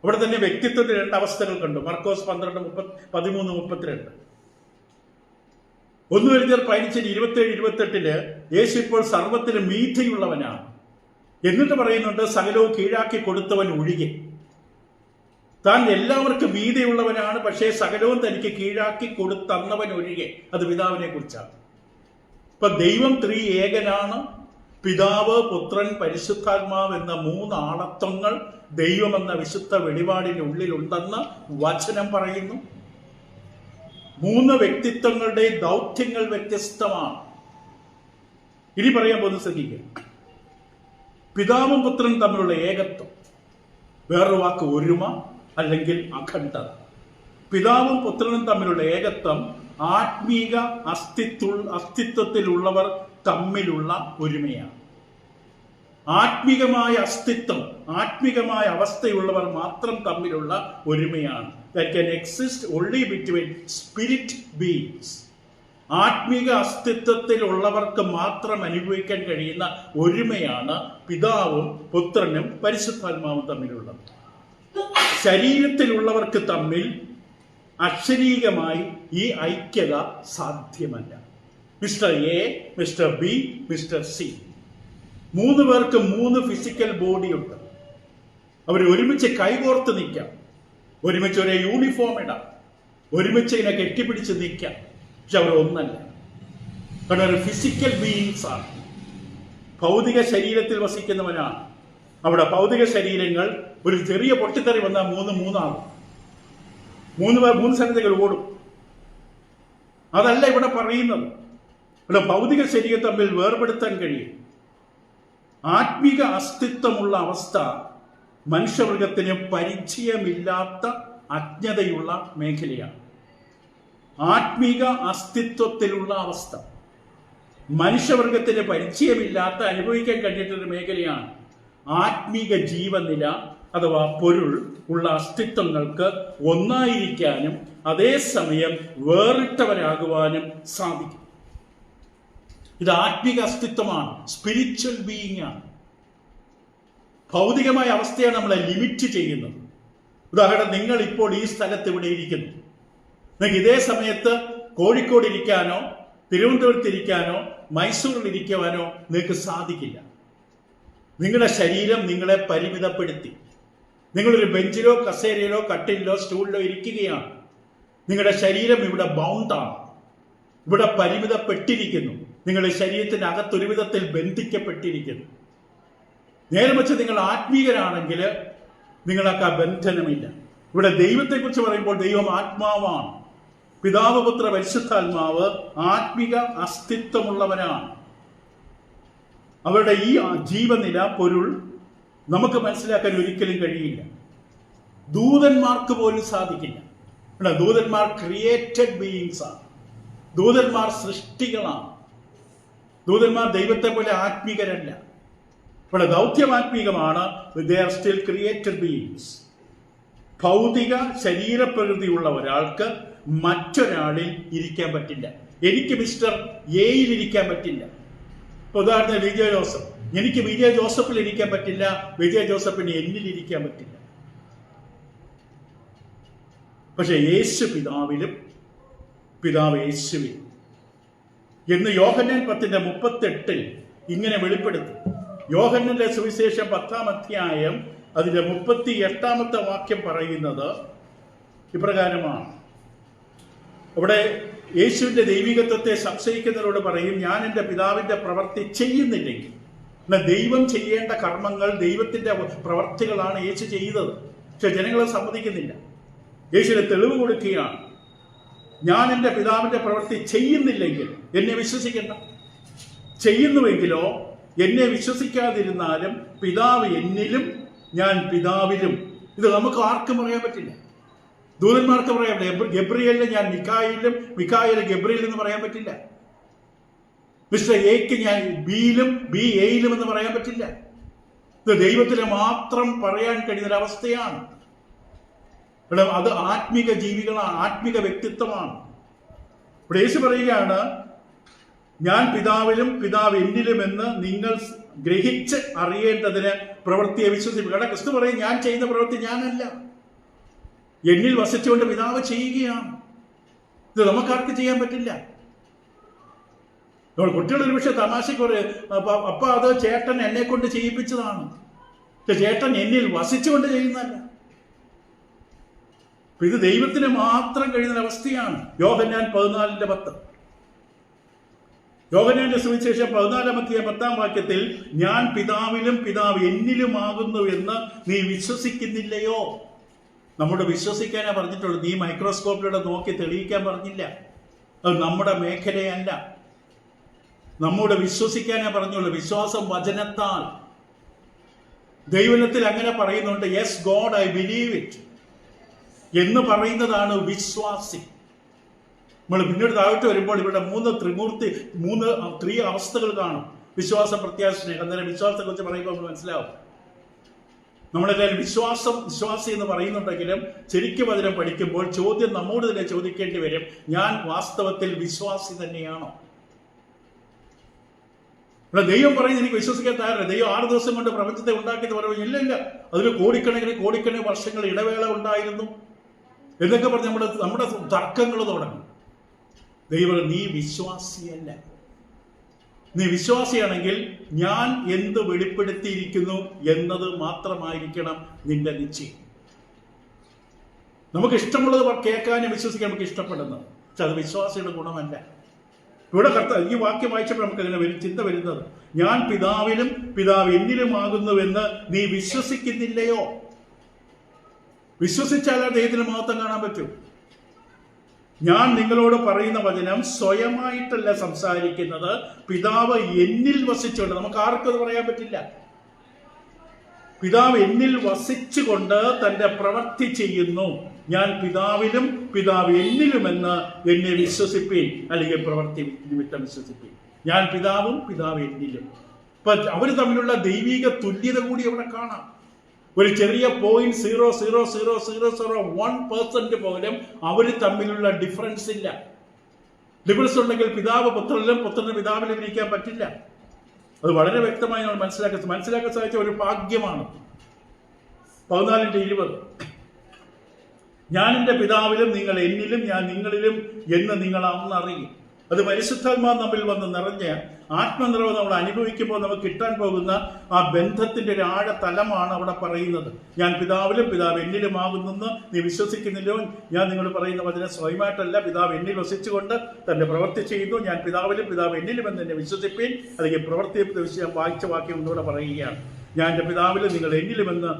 അവിടെ തന്നെ വ്യക്തിത്വത്തിന്റെ 2 അവസ്ഥകൾ കണ്ടു. മർക്കോസ് 12:13-32. 1 Corinthians 15:27-28 യേശു ഇപ്പോൾ സർവ്വത്തിലും മീഥയുള്ളവനാണ്. എന്നിട്ട് പറയുന്നുണ്ട്, സകലവും കീഴാക്കി കൊടുത്തവൻ ഒഴികെ. താൻ എല്ലാവർക്കും മീതെയുള്ളവനാണ്, പക്ഷേ സകലവും തനിക്ക് കീഴാക്കി കൊടുത്തന്നവൻ ഒഴികെ. അത് പിതാവിനെ കുറിച്ചാണ്. ഇപ്പൊ ദൈവം ത്രിഏകനാണ്. പിതാവ്, പുത്രൻ, പരിശുദ്ധാത്മാവ് എന്ന 3 ആളത്വങ്ങൾ ദൈവമെന്ന വിശുദ്ധ വെളിപാടിന്റെ ഉള്ളിലുണ്ടെന്ന് വചനം പറയുന്നു. 3 വ്യക്തിത്വങ്ങളുടെ ദൗത്യങ്ങൾ വ്യത്യസ്തമാണ്. ഇനി പറയാൻ പോകുന്നത് ശ്രദ്ധിക്കുക. പിതാവും പുത്രനും തമ്മിലുള്ള ഏകത്വം, വേറൊരു വാക്ക് ഒരുമ അല്ലെങ്കിൽ അഖണ്ഡത. പിതാവും പുത്രനും തമ്മിലുള്ള ഏകത്വം ആത്മീക അസ്തിത്വത്തിലുള്ളവർ തമ്മിലുള്ള ഒരുമയാണ്. ആത്മീകമായ അസ്തിത്വം, ആത്മീകമായ അവസ്ഥയുള്ളവർ മാത്രം തമ്മിലുള്ള ഒരുമയാണ്. That can exist only between spirit beings. ആത്മീക അസ്തിത്വത്തിലുള്ളവർക്ക് മാത്രം അനുഭവിക്കാൻ കഴിയുന്ന ഒരുമയാണ് പിതാവും പുത്രനും പരിശുദ്ധാത്മാവും തമ്മിലുള്ളത്. ശരീരത്തിലുള്ളവർക്ക് തമ്മിൽ അക്ഷരീകമായി ഈ ഐക്യത സാധ്യമല്ല. Mister A, mister B, mister C, 3 പേർക്ക് 3 ഫിസിക്കൽ ബോഡിയുണ്ട്. അവർ ഒരുമിച്ച് കൈകോർത്ത് നിൽക്കാം, ഒരുമിച്ച് ഒരേ യൂണിഫോം ഇടാം, ഒരുമിച്ച് ഇങ്ങനെ കെട്ടിപ്പിടിച്ച് നിൽക്കാം. പക്ഷെ അവർ ഒന്നല്ല. കാരണം ഒരു ഫിസിക്കൽ ബീയിങ്സ് ആണ്. ഭൗതിക ശരീരത്തിൽ വസിക്കുന്നവനാണ്. അവിടെ ഭൗതിക ശരീരങ്ങൾ ഒരു ചെറിയ പൊട്ടിത്തെറി വന്നാൽ 3 ആകും. 3 സ്ഥലത്തേക്ക് ഓടും. അതല്ല ഇവിടെ പറയുന്നത്. ഇവിടെ ഭൗതിക ശരീരം തമ്മിൽ വേർപെടുത്താൻ കഴിയും. ആത്മീക അസ്തിത്വമുള്ള അവസ്ഥ മനുഷ്യവർഗത്തിന് പരിചയമില്ലാത്ത അജ്ഞതയുള്ള മേഖലയാണ്. ആത്മീക അസ്തിത്വത്തിലുള്ള അവസ്ഥ മനുഷ്യവർഗത്തിന് പരിചയമില്ലാത്ത, അനുഭവിക്കാൻ കഴിഞ്ഞിട്ടൊരു മേഖലയാണ്. ആത്മീക ജീവനില അഥവാ പൊരുൾ ഉള്ള അസ്തിത്വങ്ങൾക്ക് ഒന്നായിരിക്കാനും അതേസമയം വേറിട്ടവരാകുവാനും സാധിക്കും. ഇത് ആത്മീക അസ്തിത്വമാണ്, സ്പിരിച്വൽ ബീയിങ് ആണ്. ഭൗതികമായ അവസ്ഥയാണ് നമ്മളെ ലിമിറ്റ് ചെയ്യുന്നത്. ഉദാഹരണം, നിങ്ങൾ ഇപ്പോൾ ഈ സ്ഥലത്ത് ഇവിടെ ഇരിക്കുന്നു. നിങ്ങൾക്ക് ഇതേ സമയത്ത് കോഴിക്കോട് ഇരിക്കാനോ തിരുവനന്തപുരത്ത് ഇരിക്കാനോ മൈസൂരിൽ ഇരിക്കുവാനോ നിങ്ങൾക്ക് സാധിക്കില്ല. നിങ്ങളുടെ ശരീരം നിങ്ങളെ പരിമിതപ്പെടുത്തി. നിങ്ങളൊരു ബെഞ്ചിലോ കസേരയിലോ കട്ടിലിലോ സ്റ്റൂളിലോ ഇരിക്കുകയാണ്. നിങ്ങളുടെ ശരീരം ഇവിടെ ബൗണ്ടാണ്, ഇവിടെ പരിമിതപ്പെട്ടിരിക്കുന്നു. നിങ്ങളുടെ ശരീരത്തിന് അകത്തൊരു വിധത്തിൽ ബന്ധിക്കപ്പെട്ടിരിക്കുന്നു. നേരെ വെച്ച് നിങ്ങൾ ആത്മീയരാണെങ്കിൽ നിങ്ങൾക്ക് ആ ബന്ധനമില്ല. ഇവിടെ ദൈവത്തെക്കുറിച്ച് പറയുമ്പോൾ ദൈവം ആത്മാവാണ്. പിതാവ്, പുത്ര, പരിശുദ്ധാത്മാവ് ആത്മിക അസ്തിത്വമുള്ളവരാണ്. അവരുടെ ഈ ജീവനില, പൊരുൾ നമുക്ക് മനസ്സിലാക്കാൻ ഒരിക്കലും കഴിയില്ല. ദൂതന്മാർക്ക് പോലും സാധിക്കില്ല. ദൂതന്മാർ ക്രിയേറ്റഡ് ബീയിങ്സ് ആണ്. ദൂതന്മാർ സൃഷ്ടികളാണ്. ദൂതന്മാർ ദൈവത്തെ പോലെ ആത്മീകരല്ല. ഇവിടെ ദൗത്യമാത്മീകമാണ്. They are still created beings. ഭൗതിക ശരീരപ്രകൃതിയുള്ള ഒരാൾക്ക് മറ്റൊരാളിൽ ഇരിക്കാൻ പറ്റില്ല. എനിക്ക് മിസ്റ്റർ എയിൽ ഇരിക്കാൻ പറ്റില്ല. ഉദാഹരണത്തിന് വിജയ ജോസഫ്, എനിക്ക് വിജയ ജോസഫിൽ ഇരിക്കാൻ പറ്റില്ല, വിജയ ജോസഫിന് എന്നിൽ ഇരിക്കാൻ പറ്റില്ല. പക്ഷെ യേശു പിതാവിലും പിതാവ് യേശുവിലും എന്ന് യോഹന്നാൻ 10:38 ഇങ്ങനെ വെളിപ്പെടുത്തി. യോഹന്നാന്റെ സുവിശേഷം 10-ാം അധ്യായം അതിന്റെ 38-ാമത്തെ വാക്യം പറയുന്നത് ഇപ്രകാരമാണ്. അവിടെ യേശുവിന്റെ ദൈവികത്വത്തെ സംശയിക്കുന്നവരോട് പറയും, ഞാൻ എൻ്റെ പിതാവിന്റെ പ്രവൃത്തി ചെയ്യുന്നില്ലെങ്കിൽ. ദൈവം ചെയ്യേണ്ട കർമ്മങ്ങൾ, ദൈവത്തിന്റെ പ്രവർത്തികളാണ് യേശു ചെയ്തത്. പക്ഷെ ജനങ്ങളെ സമ്മതിക്കുന്നില്ല. യേശുവിന് തെളിവ് കൊടുക്കുകയാണ്, ഞാൻ എൻ്റെ പിതാവിന്റെ പ്രവൃത്തി ചെയ്യുന്നില്ലെങ്കിൽ എന്നെ വിശ്വസിക്കണ്ട. ചെയ്യുന്നുവെങ്കിലോ എന്നെ വിശ്വസിക്കാതിരുന്നാലും പിതാവ് എന്നിലും ഞാൻ പിതാവിലും. ഇത് നമുക്ക് ആർക്കും പറയാൻ പറ്റില്ല. ദൂതന്മാർക്ക് പറയാൻ പറ്റില്ല. ഗബ്രിയേലിന് ഞാൻ മിക്കായിലും, മിക്കായില് ഗബ്രിയേൽ എന്ന് പറയാൻ പറ്റില്ല. മിസ്റ്റർ എക്ക് ഞാൻ ബിയിലും ബി എയിലും എന്ന് പറയാൻ പറ്റില്ല. ഇത് ദൈവത്തിന് മാത്രം പറയാൻ കഴിയുന്നൊരവസ്ഥയാണ്. ഇവിടെ അത് ആത്മിക ജീവികളാണ്, ആത്മിക വ്യക്തിത്വമാണ്. ഇവിടെ യേശു പറയുകയാണ്, ഞാൻ പിതാവിലും പിതാവ് എന്നിലുമെന്ന് നിങ്ങൾ ഗ്രഹിച്ച് അറിയേണ്ടതിന് പ്രവൃത്തിയെ വിശ്വസിപ്പിക്കുക. ക്രിസ്തു പറയും, ഞാൻ ചെയ്യുന്ന പ്രവൃത്തി ഞാനല്ല, എന്നിൽ വസിച്ചുകൊണ്ട് പിതാവ് ചെയ്യുകയാണ്. ഇത് നമുക്കാർക്ക് ചെയ്യാൻ പറ്റില്ല. കുട്ടികൾ ഒരു പക്ഷേ തമാശയ്ക്ക് പറയും, അപ്പ അത് ചേട്ടൻ എന്നെ കൊണ്ട് ചെയ്യിപ്പിച്ചതാണ്. ചേട്ടൻ എന്നിൽ വസിച്ചുകൊണ്ട് ചെയ്യുന്നതല്ല. ഇത് ദൈവത്തിന് മാത്രം കഴിയുന്ന അവസ്ഥയാണ്. യോഹന്നാൻ 14:10. യോഹന്നാന്റെ സുവിശേഷം 14-ാം അധ്യായം 10-ാം വാക്യത്തിൽ, ഞാൻ പിതാവിലും പിതാവ് എന്നിലുമാകുന്നു എന്ന് നീ വിശ്വസിക്കുന്നില്ലയോ? നമ്മുടെ വിശ്വസിക്കാനാ പറഞ്ഞിട്ടുള്ളൂ. നീ മൈക്രോസ്കോപ്പിലൂടെ നോക്കി തെളിയിക്കാൻ പറഞ്ഞില്ല. അത് നമ്മുടെ മേഖലയല്ല. നമ്മുടെ വിശ്വസിക്കാനേ പറഞ്ഞുള്ളൂ. വിശ്വാസം വചനത്താൽ. ദൈവത്തിൽ അങ്ങനെ പറയുന്നുണ്ട്, yes God I believe it എന്ന് പറയുന്നതാണ് വിശ്വാസി. നമ്മൾ പിന്നീട് താഴോട്ട് വരുമ്പോൾ ഇവിടെ ത്രീ അവസ്ഥകൾ കാണും. വിശ്വാസം, പ്രത്യാശ, സ്നേഹം. അന്നേരം വിശ്വാസത്തെ കുറിച്ച് പറയുമ്പോൾ നമ്മൾ മനസ്സിലാവും. നമ്മളെല്ലാവരും വിശ്വാസി എന്ന് പറയുന്നുണ്ടെങ്കിലും ശരിക്കും അതിനെ പഠിക്കുമ്പോൾ ചോദ്യം നമ്മോട് തന്നെ ചോദിക്കേണ്ടി വരും, ഞാൻ വാസ്തവത്തിൽ വിശ്വാസി തന്നെയാണോ? ഇവിടെ ദൈവം പറയുന്നത് എനിക്ക് വിശ്വസിക്കാൻ തയ്യാറില്ല. ദൈവം 6 ദിവസം കൊണ്ട് പ്രപഞ്ചത്തെ ഉണ്ടാക്കിയെന്ന് പറയുമ്പോൾ ഇല്ല, അതിൽ കോടിക്കണക്കിന് വർഷങ്ങൾ ഇടവേള ഉണ്ടായിരുന്നു എന്നൊക്കെ പറഞ്ഞ് നമ്മുടെ തർക്കങ്ങൾ തുടങ്ങും. ദൈവം, നീ വിശ്വാസിയല്ല. നീ വിശ്വാസിയാണെങ്കിൽ ഞാൻ എന്ത് വെളിപ്പെടുത്തിയിരിക്കുന്നു എന്നത് മാത്രമായിരിക്കണം നിന്റെ നിശ്ചയം. നമുക്ക് ഇഷ്ടമുള്ളത് കേൾക്കാനും വിശ്വസിക്കാൻ നമുക്ക് ഇഷ്ടപ്പെടുന്നത്, പക്ഷെ അത് വിശ്വാസിയുടെ ഗുണമല്ല. ഇവിടെ ഈ വാക്യം വായിച്ചപ്പോൾ നമുക്ക് അങ്ങനെ ചിന്ത വരുന്നത്, ഞാൻ പിതാവിലും പിതാവ് എന്നിലുമാകുന്നുവെന്ന് നീ വിശ്വസിക്കുന്നില്ലയോ? വിശ്വസിച്ചാലേ ദൈവത്തിന് മഹത്വം കാണാൻ പറ്റൂ. ഞാൻ നിങ്ങളോട് പറയുന്ന വചനം സ്വയമായിട്ടല്ല സംസാരിക്കുന്നത്, പിതാവ് എന്നിൽ വസിച്ചുകൊണ്ട്. നമുക്ക് ആർക്കും അത് പറയാൻ പറ്റില്ല. പിതാവ് എന്നിൽ വസിച്ചുകൊണ്ട് തന്റെ പ്രവൃത്തി ചെയ്യുന്നു. ഞാൻ പിതാവിലും പിതാവ് എന്നിലുമെന്ന് എന്നെ വിശ്വസിപ്പീൻ, അല്ലെങ്കിൽ പ്രവൃത്തി നിമിത്തം വിശ്വസിപ്പീൻ. ഞാൻ പിതാവും പിതാവ് എന്നിലും. അപ്പൊ അവർ തമ്മിലുള്ള ദൈവിക തുല്യത കൂടി അവിടെ കാണാം. ഒരു ചെറിയ 0.00001% പോലും അവർ തമ്മിലുള്ള ഡിഫറൻസ് ഇല്ല. ഡിഫറൻസ് ഉണ്ടെങ്കിൽ പിതാവ് പുത്രനിലും പുത്രന് പിതാവിലും ഇരിക്കാൻ പറ്റില്ല. അത് വളരെ വ്യക്തമായി നമ്മൾ മനസ്സിലാക്കാൻ സാധിച്ച ഒരു ഭാഗ്യമാണ്. 14:20 ഞാൻ എൻ്റെ പിതാവിലും നിങ്ങൾ എന്നിലും ഞാൻ നിങ്ങളിലും എന്ന് നിങ്ങൾ അന്നറിയും. അത് പരിശുദ്ധാത്മാവ് നമ്മിൽ വന്ന് നിറഞ്ഞ ആത്മനിറവ് നമ്മൾ അനുഭവിക്കുമ്പോൾ നമുക്ക് കിട്ടാൻ പോകുന്ന ആ ബന്ധത്തിന്റെ ഒരു ആഴതലമാണ് അവിടെ പറയുന്നത്. ഞാൻ പിതാവിലും പിതാവ് എന്നിലുമാകുന്നെന്ന് നീ വിശ്വസിക്കുന്നില്ലോ. ഞാൻ നിങ്ങളോട് പറയുന്ന വചനം സ്വയമായിട്ടല്ല, പിതാവ് എന്നിൽ വസിച്ചുകൊണ്ട് തന്റെ പ്രവൃത്തി ചെയ്യുന്നു. ഞാൻ പിതാവിലും പിതാവ് എന്നിലും എന്ന് എന്നെ വിശ്വസിപ്പീൻ, അല്ലെങ്കിൽ പ്രവൃത്തിയെ വിഷയം വായിച്ച വാക്യം ഒന്നുകൂടെ പറയുകയാണ്. ഞാൻ എൻ്റെ പിതാവിലും നിങ്ങൾ എന്നിലുമെന്ന്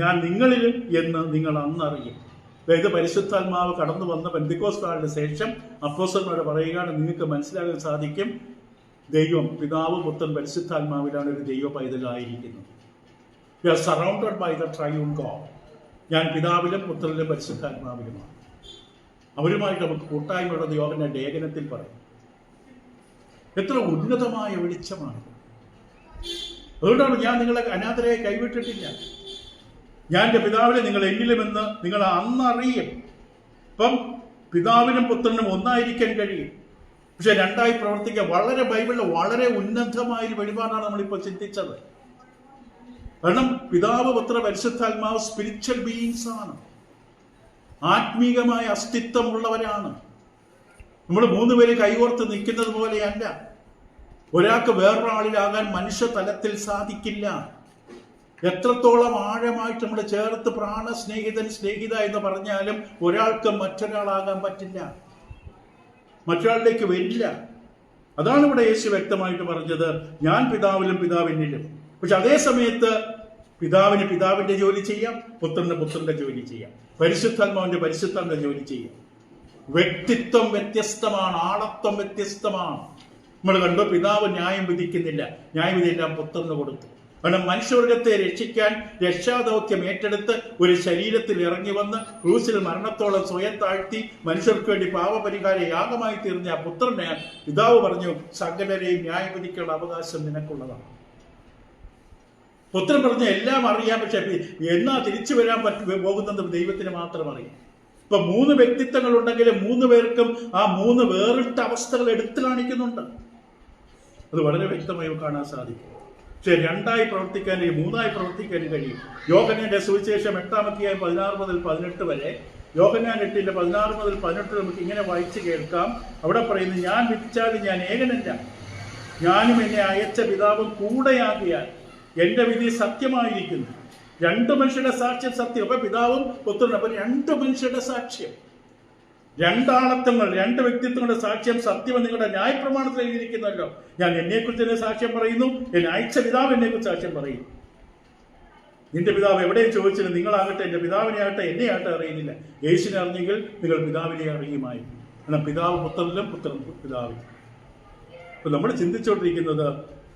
ഞാൻ നിങ്ങളിലും എന്ന് നിങ്ങൾ അന്നറിയും. അതായത് പരിശുദ്ധാത്മാവ് കടന്നു വന്ന പെന്തക്കോസ്ത് നാളിന് ശേഷം അപ്പോസ്തലന്മാർ പറയുകയാണ്, നിങ്ങൾക്ക് മനസ്സിലാക്കാൻ സാധിക്കും ദൈവം പിതാവ് പുത്രൻ പരിശുദ്ധാത്മാവിലാണ് ഒരു ദൈവ പൈതലായിരിക്കുന്നത്. We are surrounded by the triune God. ഞാൻ പിതാവിലും പുത്രനിലും പരിശുദ്ധാത്മാവിലുമാണ്. അവരുമായിട്ട് നമുക്ക് കൂട്ടായ്മയുള്ളത് യോഹന്നാന്റെ ലേഖനത്തിൽ പറയും. എത്ര ഉന്നതമായ വെളിച്ചമാണ്. അതുകൊണ്ടാണ് ഞാൻ നിങ്ങളെ അനാഥരായി കൈവിട്ടിട്ടില്ല. ഞാൻ എൻ്റെ പിതാവിനെ നിങ്ങൾ എന്നിലുമെന്ന് നിങ്ങൾ അന്നറിയും. അപ്പം പിതാവിനും പുത്രനും ഒന്നായിരിക്കാൻ കഴിയും, പക്ഷെ രണ്ടായി പ്രവർത്തിക്കാൻ. വളരെ ബൈബിളിൽ വളരെ ഉന്നതമായൊരു വെളിപാടാണ് നമ്മളിപ്പോൾ ചിന്തിച്ചത്. കാരണം പിതാവ് പുത്ര പരിശുദ്ധാത്മാവ് സ്പിരിച്വൽ ബീയിങ്സ് ആണ്, ആത്മീകമായ അസ്തിത്വമുള്ളവരാണ്. നമ്മൾ 3 പേര് കൈകോർത്ത് നിൽക്കുന്നത് പോലെയല്ല. ഒരാൾക്ക് വേറൊരാളിലാകാൻ മനുഷ്യ തലത്തിൽ സാധിക്കില്ല. എത്രത്തോളം ആഴമായിട്ട് നമ്മൾ ചേർത്ത് സ്നേഹിത എന്ന് പറഞ്ഞാലും ഒരാൾക്ക് മറ്റൊരാളാകാൻ പറ്റില്ല, മറ്റൊരാളിലേക്ക് വരില്ല. അതാണ് ഇവിടെ യേശു വ്യക്തമായിട്ട് പറഞ്ഞത്, ഞാൻ പിതാവിലും പിതാവ് എന്നിലും. പക്ഷെ അതേ സമയത്ത് പിതാവിന് പിതാവിന്റെ ജോലി ചെയ്യാം, പുത്രന് പുത്രന്റെ ജോലി ചെയ്യാം, പരിശുദ്ധാത്മാവിന്റെ പരിശുദ്ധാത്മാവിന്റെ ജോലി ചെയ്യാം. വ്യക്തിത്വം വ്യത്യസ്തമാണ്, ആളത്വം വ്യത്യസ്തമാണ്. നമ്മൾ കണ്ടു, പിതാവ് ന്യായം വിധിക്കുന്നില്ല, ന്യായവിധിയെല്ലാം പുത്രന് കൊടുത്തു. കാരണം മനുഷ്യവർഗത്തെ രക്ഷിക്കാൻ രക്ഷാദൗത്യം ഏറ്റെടുത്ത് ഒരു ശരീരത്തിൽ ഇറങ്ങി വന്ന് ക്രൂസിൽ മരണത്തോളം സ്വയം താഴ്ത്തി മനുഷ്യർക്ക് വേണ്ടി പാപപരിഹാര യാഗമായി തീർന്ന ആ പുത്രനെ പിതാവ് പറഞ്ഞു, സകലരെയും ന്യായവിധിക്കുള്ള അവകാശം നിനക്കുള്ളതാണ്. പുത്രൻ പറഞ്ഞ എല്ലാം അറിയാം, പക്ഷെ എന്നാ തിരിച്ചു വരാൻ പോകുന്നത് ദൈവത്തിന് മാത്രം അറിയാം. ഇപ്പൊ 3 വ്യക്തിത്വങ്ങൾ ഉണ്ടെങ്കിലും 3 പേർക്കും ആ 3 വേറിട്ട അവസ്ഥകൾ എടുത്തു കാണിക്കുന്നുണ്ട്. അത് വളരെ വ്യക്തമായി കാണാൻ സാധിക്കും. പക്ഷെ 2ആയി പ്രവർത്തിക്കാനും 3ആയി പ്രവർത്തിക്കാനും കഴിയും. യോഹന്നാന്റെ സുവിശേഷം 8-16-18 വരെ, യോഹന്നാൻ 8-16-18 നമുക്ക് ഇങ്ങനെ വായിച്ച് കേൾക്കാം. അവിടെ പറയുന്നത്, ഞാൻ വിധിച്ചാലും ഞാൻ ഏകനല്ല, ഞാനും എന്നെ അയച്ച പിതാവും കൂടെയാകിയാൽ എന്റെ വിധി സത്യമായിരിക്കുന്നു. 2 മനുഷ്യരുടെ സാക്ഷ്യം സത്യം. അപ്പൊ പിതാവും പുത്രനും, അപ്പൊ 2 മനുഷ്യരുടെ സാക്ഷ്യം, 2 ആളത്വങ്ങൾ, 2 വ്യക്തിത്വങ്ങളുടെ സാക്ഷ്യം സത്യമെന്ന് നിങ്ങളുടെ ന്യായപ്രമാണത്തിൽ എഴുതിയിരിക്കുന്നല്ലോ. ഞാൻ എന്നെക്കുറിച്ച് തന്നെ സാക്ഷ്യം പറയുന്നു, എന്നെ അയച്ച പിതാവ് എന്നെക്കുറിച്ച് സാക്ഷ്യം പറയും. നിന്റെ പിതാവ് എവിടെയും ചോദിച്ചില്ല, നിങ്ങളാകട്ടെ എൻ്റെ പിതാവിനെ ആകട്ടെ എന്നെ ആകട്ടെ അറിയുന്നില്ല. യേശുവിനെ അറിഞ്ഞെങ്കിൽ നിങ്ങൾ പിതാവിനെ അറിയുമായി. എന്നാൽ പിതാവ് പുത്രനിലും പുത്രൻ പിതാവിലും. അപ്പൊ നമ്മൾ ചിന്തിച്ചുകൊണ്ടിരിക്കുന്നത്,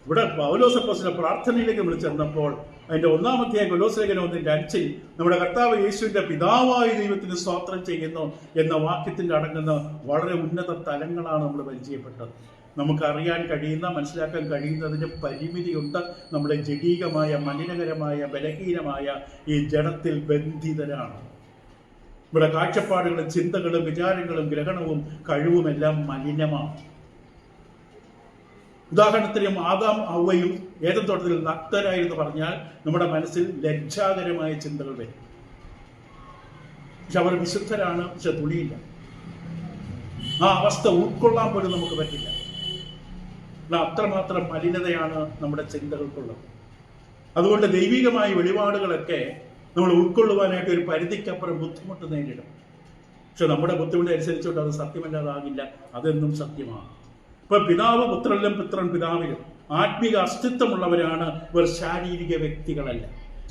ഇവിടെ പൗലോസ് അപ്പോസ്തലൻ പ്രാർത്ഥനയിലേക്ക് നമ്മൾ ചെന്നപ്പോൾ അതിന്റെ 1-ാം അധ്യായം കൊലോസ്യ ലേഖനം 1:5 നമ്മുടെ കർത്താവ് യേശുവിന്റെ പിതാവായ ദൈവത്തിന് സ്തോത്രം ചെയ്യുന്നു എന്ന വാക്യത്തിന്റെ അടങ്ങുന്ന വളരെ ഉന്നത തലങ്ങളാണ് നമ്മൾ പരിചയപ്പെട്ടത്. നമുക്കറിയാൻ കഴിയുന്ന, മനസ്സിലാക്കാൻ കഴിയുന്നതിന് പരിമിതിയുണ്ട്. നമ്മുടെ ജഡീകമായ, മലിനകരമായ, ബലഹീനമായ ഈ ജഡത്തിൽ ബന്ധിതരാണ്. ഇവിടെ കാഴ്ചപ്പാടുകളും ചിന്തകളും വിചാരങ്ങളും ഗ്രഹണവും കഴിവുമെല്ലാം മലിനമാണ്. ഉദാഹരണത്തിന് ആദാം ഹവ്വയും ഏദൻ തോട്ടത്തിൽ നഗ്നരായിരുന്നു പറഞ്ഞാൽ നമ്മുടെ മനസ്സിൽ ലജ്ജാകരമായ ചിന്തകൾ വരും. പക്ഷെ അവർ വിശുദ്ധരാണ്, പക്ഷെ തുണിയില്ല. ആ അവസ്ഥ ഉൾക്കൊള്ളാൻ പോലും നമുക്ക് പറ്റില്ല. അത്രമാത്രം മലിനതയാണ് നമ്മുടെ ചിന്തകൾക്കുള്ളത്. അതുകൊണ്ട് ദൈവികമായ വെളിപാടുകളൊക്കെ നമ്മൾ ഉൾക്കൊള്ളുവാനായിട്ട് ഒരു പരിധിക്കപ്പുറം ബുദ്ധിമുട്ട് നേരിടും. പക്ഷെ നമ്മുടെ ബുദ്ധിമുട്ട് അനുസരിച്ചുകൊണ്ട് അത് സത്യമല്ലാതാകില്ല, അതെന്നും സത്യമാണ്. ഇപ്പൊ പിതാവ് പുത്രനിലും പുത്രൻ പിതാവിലും ആത്മീക അസ്തിത്വമുള്ളവരാണ്, ഇവർ ശാരീരിക വ്യക്തികളല്ല.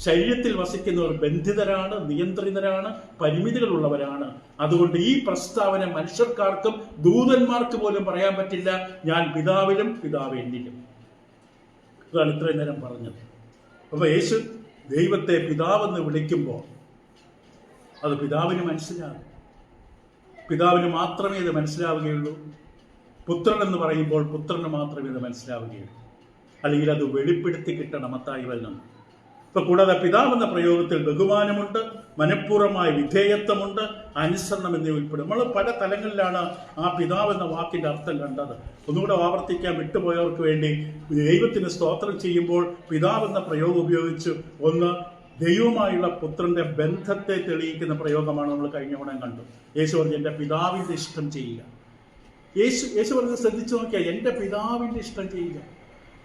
ശരീരത്തിൽ വസിക്കുന്നവർ ബന്ധിതരാണ്, നിയന്ത്രിതരാണ്, പരിമിതികളുള്ളവരാണ്. അതുകൊണ്ട് ഈ പ്രസ്താവന മനുഷ്യർക്കാർക്കും ദൂതന്മാർക്ക് പോലും പറയാൻ പറ്റില്ല, ഞാൻ പിതാവിലും പിതാവ് എന്നിലും. ഇതാണ് ഇത്രയും നേരം പറഞ്ഞത്. അപ്പൊ യേശു ദൈവത്തെ പിതാവെന്ന് വിളിക്കുമ്പോൾ അത് പിതാവിന് മനസ്സിലാകും. പിതാവിന് മാത്രമേ ഇത് മനസ്സിലാവുകയുള്ളൂ. പുത്രൻ എന്ന് പറയുമ്പോൾ പുത്രന് മാത്രമേ ഇത് മനസ്സിലാവുകയുള്ളൂ. അല്ലെങ്കിൽ അത് വെളിപ്പെടുത്തി കിട്ടണം മത്തായി വചനം. ഇപ്പൊ കൂടാതെ പിതാവെന്ന പ്രയോഗത്തിൽ ബഹുമാനമുണ്ട്, മനഃപൂർവമായ വിധേയത്വമുണ്ട്, അനുസരണം എന്നിവ ഉൾപ്പെടും. നമ്മൾ പല തലങ്ങളിലാണ് ആ പിതാവെന്ന വാക്കിന്റെ അർത്ഥം കണ്ടത്. ഒന്നുകൂടെ ആവർത്തിക്കാൻ വിട്ടുപോയവർക്ക് വേണ്ടി ദൈവത്തിന് സ്തോത്രം ചെയ്യുമ്പോൾ പിതാവെന്ന പ്രയോഗം ഉപയോഗിച്ച് ഒന്ന് ദൈവവുമായുള്ള പുത്രന്റെ ബന്ധത്തെ തെളിയിക്കുന്ന പ്രയോഗമാണ് നമ്മൾ കഴിഞ്ഞ ഉടൻ കണ്ടു. യേശു പറഞ്ഞു എൻ്റെ പിതാവിന്റെ ഇഷ്ടം ചെയ്യുക. യേശു പറഞ്ഞ് ശ്രദ്ധിച്ചു നോക്കിയാൽ എൻ്റെ പിതാവിന്റെ ഇഷ്ടം ചെയ്യുക.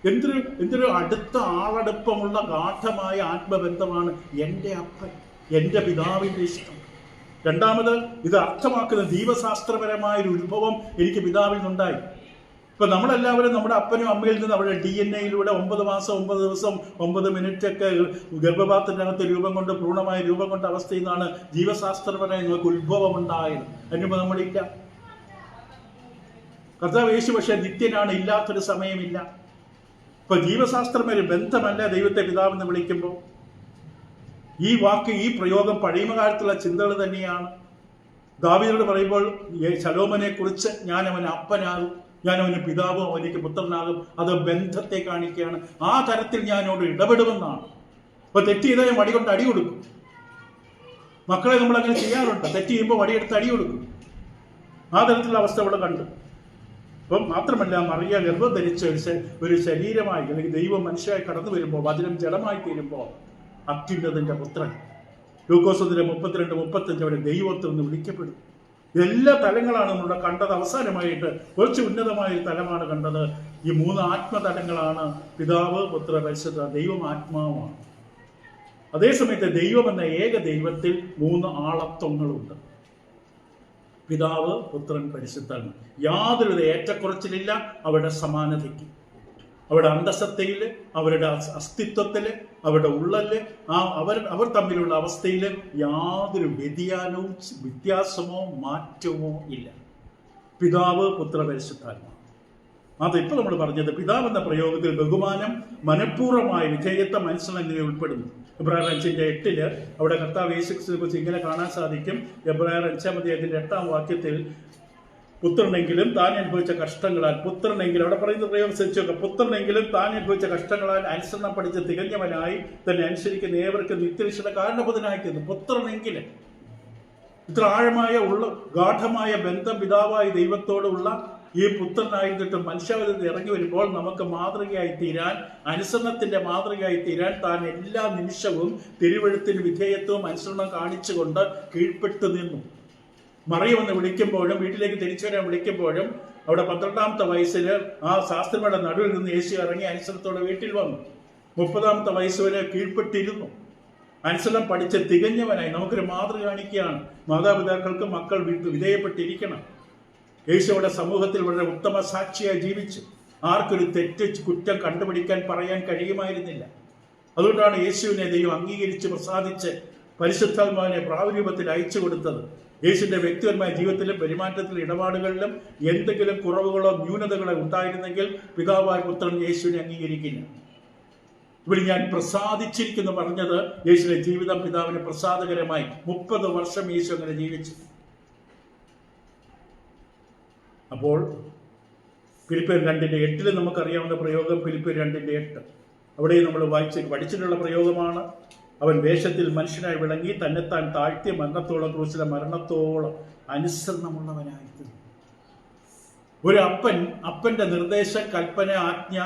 എന്തൊരു അടുത്ത ആളടുപ്പമുള്ള ഗാഠമായ ആത്മബന്ധമാണ് എൻ്റെ അപ്പൻ, എൻ്റെ പിതാവിന്റെ ഇഷ്ടം. രണ്ടാമത് ഇത് അർത്ഥമാക്കുന്ന ദൈവശാസ്ത്രപരമായ ഒരു ഉത്ഭവം എനിക്ക് പിതാവിൽ നിന്നുണ്ടായി. ഇപ്പൊ നമ്മളെല്ലാവരും നമ്മുടെ അപ്പനും അമ്മയിൽ നിന്ന് അവരുടെ DNA-യിലൂടെ 9 മാസം 9 ദിവസം 9 മിനിറ്റൊക്കെ ഗർഭപാത്രത്തിനകത്ത് രൂപം കൊണ്ട് പൂർണ്ണമായ രൂപം കൊണ്ട അവസ്ഥയിൽ നിന്നാണ് ജീവശാസ്ത്രപരമായി നിങ്ങൾക്ക് ഉത്ഭവം ഉണ്ടായത്. അതിനുമ്പോൾ നമ്മളില്ല. കർത്താവ് യേശു പക്ഷേ നിത്യനാണ്, ഇല്ലാത്തൊരു സമയമില്ല. ഇപ്പൊ ജീവശാസ്ത്രമായ ബന്ധമല്ല ദൈവത്തെ പിതാവെന്ന് വിളിക്കുമ്പോൾ. ഈ വാക്ക്, ഈ പ്രയോഗം പഴയമകാലത്തുള്ള ചിന്തകൾ തന്നെയാണ്. ദാവീദോട് പറയുമ്പോൾ ശലോമനെ കുറിച്ച് ഞാൻ അവന് അപ്പനാകും, ഞാൻ അവന് പിതാവും അവനിക്ക് പുത്രനാകും, അത് ബന്ധത്തെ കാണിക്കുകയാണ്. ആ തരത്തിൽ ഞാനോട് ഇടപെടുമെന്നാണ്. അപ്പൊ തെറ്റ് ചെയ്താൽ വടി കൊണ്ട് അടി കൊടുക്കും. മക്കളെ നമ്മൾ അങ്ങനെ ചെയ്യാറുണ്ട്. തെറ്റ് ചെയ്യുമ്പോൾ വടിയെടുത്ത് അടി കൊടുക്കും. ആ തരത്തിലുള്ള അവസ്ഥ ഇവിടെ കണ്ടു. അപ്പം മാത്രമല്ല, മറിയ ഗർഭം ധരിച്ച ഒരു ശരീരമായി അല്ലെങ്കിൽ ദൈവം മനുഷ്യരായി കടന്നു വരുമ്പോൾ, വചനം ജഡമായി തീരുമ്പോൾ അത്യുന്നതന്റെ പുത്രൻ, ലൂക്കോസ് 32-35 അവിടെ ദൈവത്തിൽ നിന്ന് വിളിക്കപ്പെടും. എല്ലാ തലങ്ങളാണ് നമ്മളുടെ കണ്ടത്. അവസാനമായിട്ട് കുറച്ച് ഉന്നതമായ ഒരു തലമാണ് കണ്ടത്. ഈ 3 ആത്മതലങ്ങളാണ് പിതാവ്, പുത്ര, പരിശുദ്ധ. ദൈവം ആത്മാവാണ്. അതേസമയത്ത് ദൈവം എന്ന ഏക ദൈവത്തിൽ 3 ആളത്വങ്ങളുണ്ട്. പിതാവ്, പുത്രൻ, പരിശുദ്ധൻ. യാതൊരു ഏറ്റക്കുറച്ചിലില്ല അവരുടെ സമാനതയ്ക്ക്, അവരുടെ അന്തസത്തയിൽ, അവരുടെ അസ്തിത്വത്തിൽ, അവരുടെ ഉള്ളല്, അവർ തമ്മിലുള്ള അവസ്ഥയിൽ യാതൊരു വ്യതിയാനവും വ്യത്യാസമോ മാറ്റമോ ഇല്ല. പിതാവ്, പുത്ര, പരിശുദ്ധാത്മാവ്. അതിപ്പോൾ നമ്മൾ പറഞ്ഞത് പിതാവെന്ന പ്രയോഗത്തിൽ ബഹുമാനം, മനഃപൂർവമായ വിധേയത്വം, അനുസരണം എന്നിവ ഉൾപ്പെടുന്നു. എബ്രായർ 5:8 അവിടെ കർത്താവ് യേശുക്രിസ്തുവിനെ കുറിച്ച് ഇങ്ങനെ കാണാൻ സാധിക്കും. എബ്രായർ 5-ാം വാക്യത്തിൽ പുത്രനെങ്കിലും താൻ അനുഭവിച്ച കഷ്ടങ്ങളാൽ, പുത്രനെങ്കിലും അവിടെ പറയുന്ന പ്രയോഗം ശ്രദ്ധിച്ചൊക്കെ, പുത്രനെങ്കിലും താൻ അനുഭവിച്ച കഷ്ടങ്ങളാൽ അനുസരണം പഠിച്ച് തികഞ്ഞവനായി തന്നെ അനുസരിക്കുന്ന ഏവർക്കും നിത്യരക്ഷയുടെ കാരണബോധനായിത്തീർന്നു. പുത്രനെങ്കിലും ഇത്ര ആഴമായ ഗാഠമായ ബന്ധം പിതാവായി ദൈവത്തോടുള്ള ഈ പുത്രനായിരുന്നിട്ട് മനുഷ്യാവതാരത്തിൽ ഇറങ്ങി വരുമ്പോൾ നമുക്ക് മാതൃകയായി തീരാൻ, അനുസരണത്തിന്റെ മാതൃകയായി തീരാൻ താൻ എല്ലാ നിമിഷവും തിരുവെഴുത്തിന് വിധേയത്വവും അനുസരണം കാണിച്ചുകൊണ്ട് കീഴ്പ്പെട്ടു നിന്നു. മറിയമെന്ന് വിളിക്കുമ്പോഴും വീട്ടിലേക്ക് തിരിച്ചു വരാൻ വിളിക്കുമ്പോഴും അവിടെ 12-ാമത്തെ വയസ്സിൽ ആ ശാസ്ത്രിമാരുടെ നടുവിൽ നിന്ന് യേശു ഇറങ്ങി അനുസരണത്തോടെ വീട്ടിൽ വന്നു. 30-ാമത്തെ വയസ്സ് വരെ കീഴ്പ്പെട്ടിരുന്നു. അനുസരണം പഠിച്ച് തികഞ്ഞവനായി നമുക്കൊരു മാതൃക കാണിക്കുകയാണ്. മാതാപിതാക്കൾക്ക് മക്കൾ വിധേയപ്പെട്ടിരിക്കണം. യേശുവിടെ സമൂഹത്തിൽ വളരെ ഉത്തമ സാക്ഷിയായി ജീവിച്ചു. ആർക്കൊരു തെറ്റ് കുറ്റം കണ്ടുപിടിക്കാൻ പറയാൻ കഴിയുമായിരുന്നില്ല. അതുകൊണ്ടാണ് യേശുവിനെ ദൈവം അംഗീകരിച്ച് പ്രസാദിച്ച് പരിശുദ്ധാത്മാവിനെ പ്രാവരൂപത്തിൽ അയച്ചു കൊടുത്തത്. യേശുവിന്റെ വ്യക്തിപരമായ ജീവിതത്തിലും പെരുമാറ്റത്തിലും ഇടപാടുകളിലും എന്തെങ്കിലും കുറവുകളോ ന്യൂനതകളോ ഉണ്ടായിരുന്നെങ്കിൽ പിതാവായ പുത്രൻ യേശുവിനെ അംഗീകരിക്കില്ല. ഇവിടെ ഞാൻ പ്രസാദിച്ചിരിക്കുന്നു പറഞ്ഞത് യേശുവിന്റെ ജീവിതം പിതാവിന് പ്രസാദകരമായി. 30 വർഷം യേശു അങ്ങനെ ജീവിച്ചു. അപ്പോൾ ഫിലിപ്പിയർ 2:8 നമുക്കറിയാവുന്ന പ്രയോഗം ഫിലിപ്പിയർ 2:8 അവിടെ നമ്മൾ പഠിച്ചിട്ടുള്ള പ്രയോഗമാണ്. അവൻ വേഷത്തിൽ മനുഷ്യനായി വിളങ്ങി തന്നെത്താൻ താഴ്ത്തിയ മരണത്തോളം, ക്രൂശിലെ മരണത്തോളം അനുസരണമുള്ളവനായിരുന്നു. ഒരു അപ്പന്റെ നിർദ്ദേശ, കൽപ്പന, ആജ്ഞ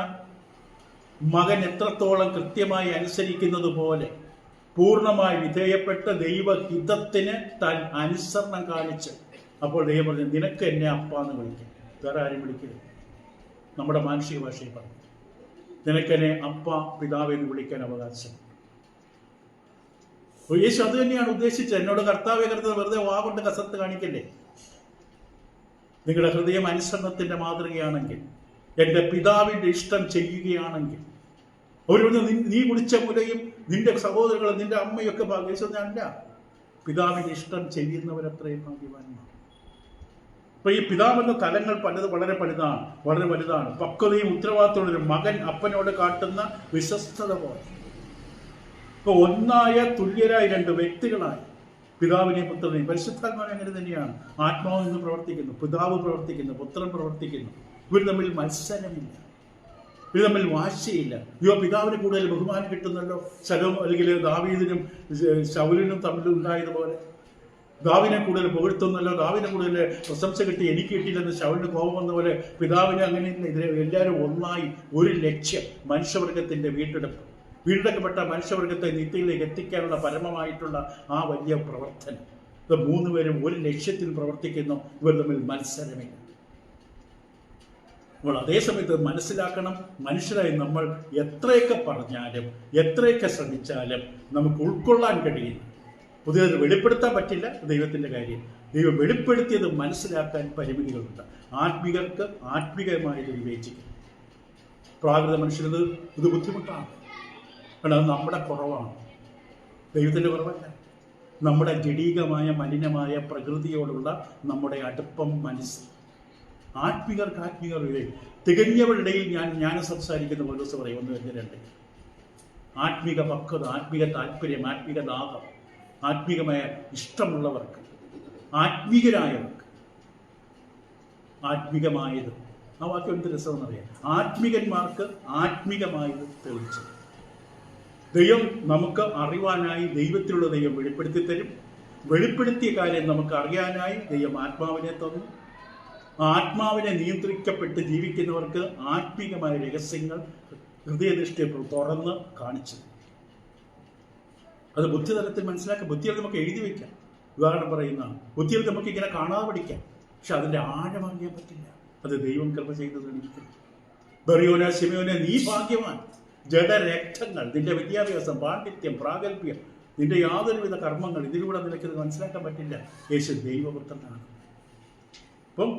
മകൻ എത്രത്തോളം കൃത്യമായി അനുസരിക്കുന്നത് പോലെ പൂർണ്ണമായി വിധേയപ്പെട്ട് ദൈവഹിതത്തിന് താൻ അനുസരണം കാണിച്ച്, അപ്പോൾ ദൈവം പറഞ്ഞു, നിനക്ക് എന്നെ അപ്പ എന്ന് വിളിക്കാം, വേറെ ആരും വിളിക്കരുത്. നമ്മുടെ മാനുഷിക ഭാഷയിൽ പറഞ്ഞു, നിനക്കെന്നെ അപ്പ, പിതാവെന്ന് വിളിക്കാൻ അവകാശം. യേശു അത് തന്നെയാണ് ഉദ്ദേശിച്ചത്. എന്നോട് കർത്താവെ കരുതുന്നത് വെറുതെ വാഗൊണ്ട് കസത്ത് കാണിക്കല്ലേ. നിങ്ങളുടെ ഹൃദയം അനുസരണത്തിന്റെ മാതൃകയാണെങ്കിൽ, എൻ്റെ പിതാവിൻ്റെ ഇഷ്ടം ചെയ്യുകയാണെങ്കിൽ, അവരൊന്ന് നീ കുടിച്ച മുലയും നിന്റെ സഹോദരങ്ങളും നിന്റെ അമ്മയൊക്കെ ഭാഗ്യവശം അല്ല. പിതാവിന്റെ ഇഷ്ടം ചെയ്യുന്നവരത്രയും ഭാഗ്യവാന്മാർ. അപ്പൊ ഈ പിതാവെന്ന തലങ്ങൾ വളരെ വലുതാണ്. പക്വതയും ഉത്തരവാദിത്തമുള്ള ഒരു മകൻ അപ്പനോട് കാട്ടുന്ന വിശ്വസ്തത പോലെ. ഇപ്പൊ ഒന്നായ തുല്യരായ രണ്ട് വ്യക്തികളായി പിതാവിനെയും പുത്രനെയും. പരിശുദ്ധാത്മാവ് അങ്ങനെ തന്നെയാണ്. ആത്മാവ് നിന്ന് പ്രവർത്തിക്കുന്നു, പിതാവ് പ്രവർത്തിക്കുന്നു, പുത്രൻ പ്രവർത്തിക്കുന്നു. ഇവർ തമ്മിൽ മത്സരമില്ല, ഇവർ തമ്മിൽ വാശിയില്ല. പിതാവിന് കൂടുതൽ ബഹുമാനം കിട്ടുന്നല്ലോ. അല്ലെങ്കിൽ ദാവീദിനും ശൗലിനും തമ്മിൽ ഉണ്ടായതുപോലെ ദാവിനെ കൂടുതൽ പുകഴ്ത്തുന്നല്ലോ, ദാവിനെ കൂടുതൽ പ്രശംസ കിട്ടി എനിക്ക് കിട്ടിയില്ലെന്ന് ശൗലിന് കോപം വന്ന പോലെ പിതാവിന് അങ്ങനെയില്ല. ഇതിനെ എല്ലാവരും ഒന്നായി ഒരു ലക്ഷ്യം, മനുഷ്യവർഗത്തിന്റെ വീണ്ടെടുക്കപ്പെട്ട മനുഷ്യവർഗത്തെ നിത്യയിലേക്ക് എത്തിക്കാനുള്ള പരമമായിട്ടുള്ള ആ വലിയ പ്രവർത്തനം. ഇത് മൂന്നുപേരും ഒരു ലക്ഷ്യത്തിൽ പ്രവർത്തിക്കുന്നു. ഇവർ തമ്മിൽ മത്സരമില്ല. അപ്പോൾ അതേസമയത്ത് മനസ്സിലാക്കണം, മനുഷ്യരായി നമ്മൾ എത്രയൊക്കെ പറഞ്ഞാലും എത്രയൊക്കെ ശ്രമിച്ചാലും നമുക്ക് ഉൾക്കൊള്ളാൻ കഴിയില്ല. പുതിയത് വെളിപ്പെടുത്താൻ പറ്റില്ല. ദൈവത്തിൻ്റെ കാര്യം ദൈവം വെളിപ്പെടുത്തിയത് മനസ്സിലാക്കാൻ പരിമിതികളുണ്ട്. ആത്മികർക്ക് ആത്മികമായത് വിവേചിക്കും. പ്രാകൃത മനുഷ്യരത് ഇത് ബുദ്ധിമുട്ടാണ്. കാരണം അത് നമ്മുടെ കുറവാണ്, ദൈവത്തിൻ്റെ കുറവല്ല. നമ്മുടെ ജഡീകമായ മലിനമായ പ്രകൃതിയോടുള്ള നമ്മുടെ അടുപ്പം മനസ്സ്. ആത്മികർ തികഞ്ഞവരുടെ ഞാൻ സംസാരിക്കുന്ന പോലെ ദിവസം പറയും 1-2 ആത്മിക പക്വത, ആത്മിക താല്പര്യം, ആത്മിക ദാഹം, ആത്മികമായ ഇഷ്ടമുള്ളവർക്ക്, ആത്മികരായവർക്ക്. ആത്മികമായത്, ആ വാക്യം എന്ത് രസമെന്നറിയാം. ആത്മികന്മാർക്ക് ആത്മികമായത് തെളിച്ചു. ദൈവം നമുക്ക് അറിവാനായി ദൈവത്തിലുള്ള ദൈവം വെളിപ്പെടുത്തി തരും. വെളിപ്പെടുത്തിയ കാര്യം നമുക്ക് അറിയാനായി ദൈവം ആത്മാവിനെ തന്നു. ആത്മാവിനെ നിയന്ത്രിക്കപ്പെട്ട് ജീവിക്കുന്നവർക്ക് ആത്മീകമായ രഹസ്യങ്ങൾ ഹൃദയദൃഷ്ടി തുറന്ന് കാണിച്ചു. അത് ബുദ്ധിതലത്തിൽ മനസ്സിലാക്കാം. ബുദ്ധിയിൽ നമുക്ക് എഴുതി വയ്ക്കാം. ഉദാഹരണം പറയുന്നതാണ്. ബുദ്ധിയിൽ നമുക്ക് ഇങ്ങനെ കാണാതെ പഠിക്കാം, പക്ഷെ അതിൻ്റെ ആഴം അറിയാൻ പറ്റില്ല. അത് ദൈവം കൃപ ചെയ്തതെനിക്ക്. ബറിയോന ശിമയോനെ, നീ ഭാഗ്യവാൻ. ജഡരക്തങ്ങൾ, നിന്റെ വിദ്യാഭ്യാസം, പാണ്ഡിത്യം, പ്രാഗൽഭ്യം, നിന്റെ യാതൊരുവിധ കർമ്മങ്ങൾ, ഇതിലൂടെ നിനക്കത് മനസ്സിലാക്കാൻ പറ്റില്ല. യേശു ദൈവപുത്രനാണ്. അപ്പം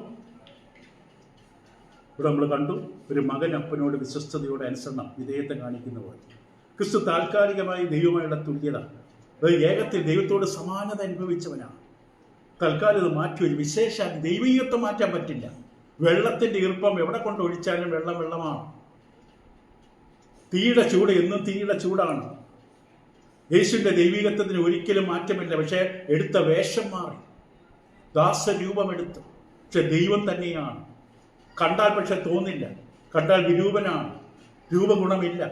ഇവിടെ നമ്മൾ കണ്ടു, ഒരു മകൻ അപ്പനോട് വിശ്വസ്തയോടെ അനുസരണം, വിധേയത്വം കാണിക്കുന്ന പോലെ. ക്രിസ്തു താൽക്കാലികമായി ദൈവമായുള്ള തുല്യത, അതായത് ഏകത്തിൽ ദൈവത്തോട് സമാനത അനുഭവിച്ചവനാണ്. തൽക്കാലം ഇത് മാറ്റിവെച്ചു. വിശേഷാൽ ദൈവീകത്വം മാറ്റാൻ പറ്റില്ല. വെള്ളത്തിന്റെ ഈർപ്പം എവിടെ കൊണ്ട് ഒഴിച്ചാലും വെള്ളമാണ്. തീയുടെ ചൂട് എന്നും തീയുടെ ചൂടാണ്. യേശുവിന്റെ ദൈവീകത്വത്തിന് ഒരിക്കലും മാറ്റമില്ല. പക്ഷേ എടുത്ത വേഷം മാറി, ദാസരൂപമെടുത്തു. പക്ഷെ ദൈവം തന്നെയാണ്. കണ്ടാൽ പക്ഷെ തോന്നില്ല, കണ്ടാൽ വിരൂപനാണ്, രൂപഗുണമില്ല,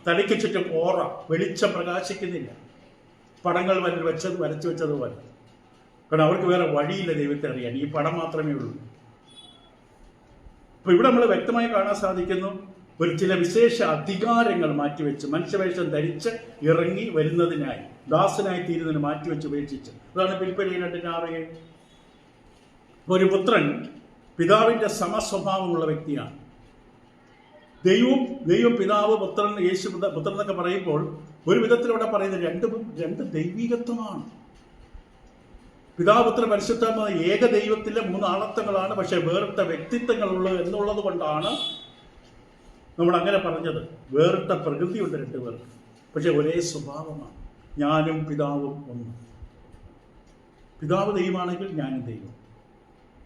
തലയ്ക്ക് ചുറ്റും ഓറ, വെളിച്ചം പ്രകാശിക്കുന്നില്ല, പടങ്ങൾ വരച്ചു വെച്ചതുപോലെ. കാരണം അവർക്ക് വേറെ വഴിയില്ല ദൈവത്തെ അറിയാൻ, ഈ പടം മാത്രമേ ഉള്ളൂ. അപ്പൊ ഇവിടെ നമ്മൾ വ്യക്തമായി കാണാൻ സാധിക്കുന്നു, ഒരു ചില വിശേഷ അധികാരങ്ങൾ മാറ്റിവെച്ച് മനുഷ്യവേഷം ധരിച്ച് ഇറങ്ങി വരുന്നതിനായി, ദാസനായി തീരുന്നതിന് മാറ്റിവെച്ച് ഉപേക്ഷിച്ച്. അതാണ് ഫിലിപ്പിയർ 2:6. ഒരു പുത്രൻ പിതാവിന്റെ സമസ്വഭാവമുള്ള വ്യക്തിയാണ്. ദൈവം പിതാവ് പുത്രൻ യേശു പുത്രൻ എന്നൊക്കെ പറയുമ്പോൾ ഒരു വിധത്തിലൂടെ പറയുന്നത് രണ്ട് ദൈവീകത്വമാണ്. പിതാവ് പുത്ര പരിശുദ്ധാത്മ ഏക ദൈവത്തിലെ 3 ആളത്വങ്ങളാണ്. പക്ഷെ വേറിട്ട വ്യക്തിത്വങ്ങളുള്ളത് എന്നുള്ളത് കൊണ്ടാണ് നമ്മൾ അങ്ങനെ പറഞ്ഞത്. വേറിട്ട പ്രകൃതിയുണ്ട് 2 പേർക്ക്, പക്ഷെ ഒരേ സ്വഭാവമാണ്. ഞാനും പിതാവും ഒന്ന്. പിതാവ് ദൈവമാണെങ്കിൽ ഞാനും ദൈവം.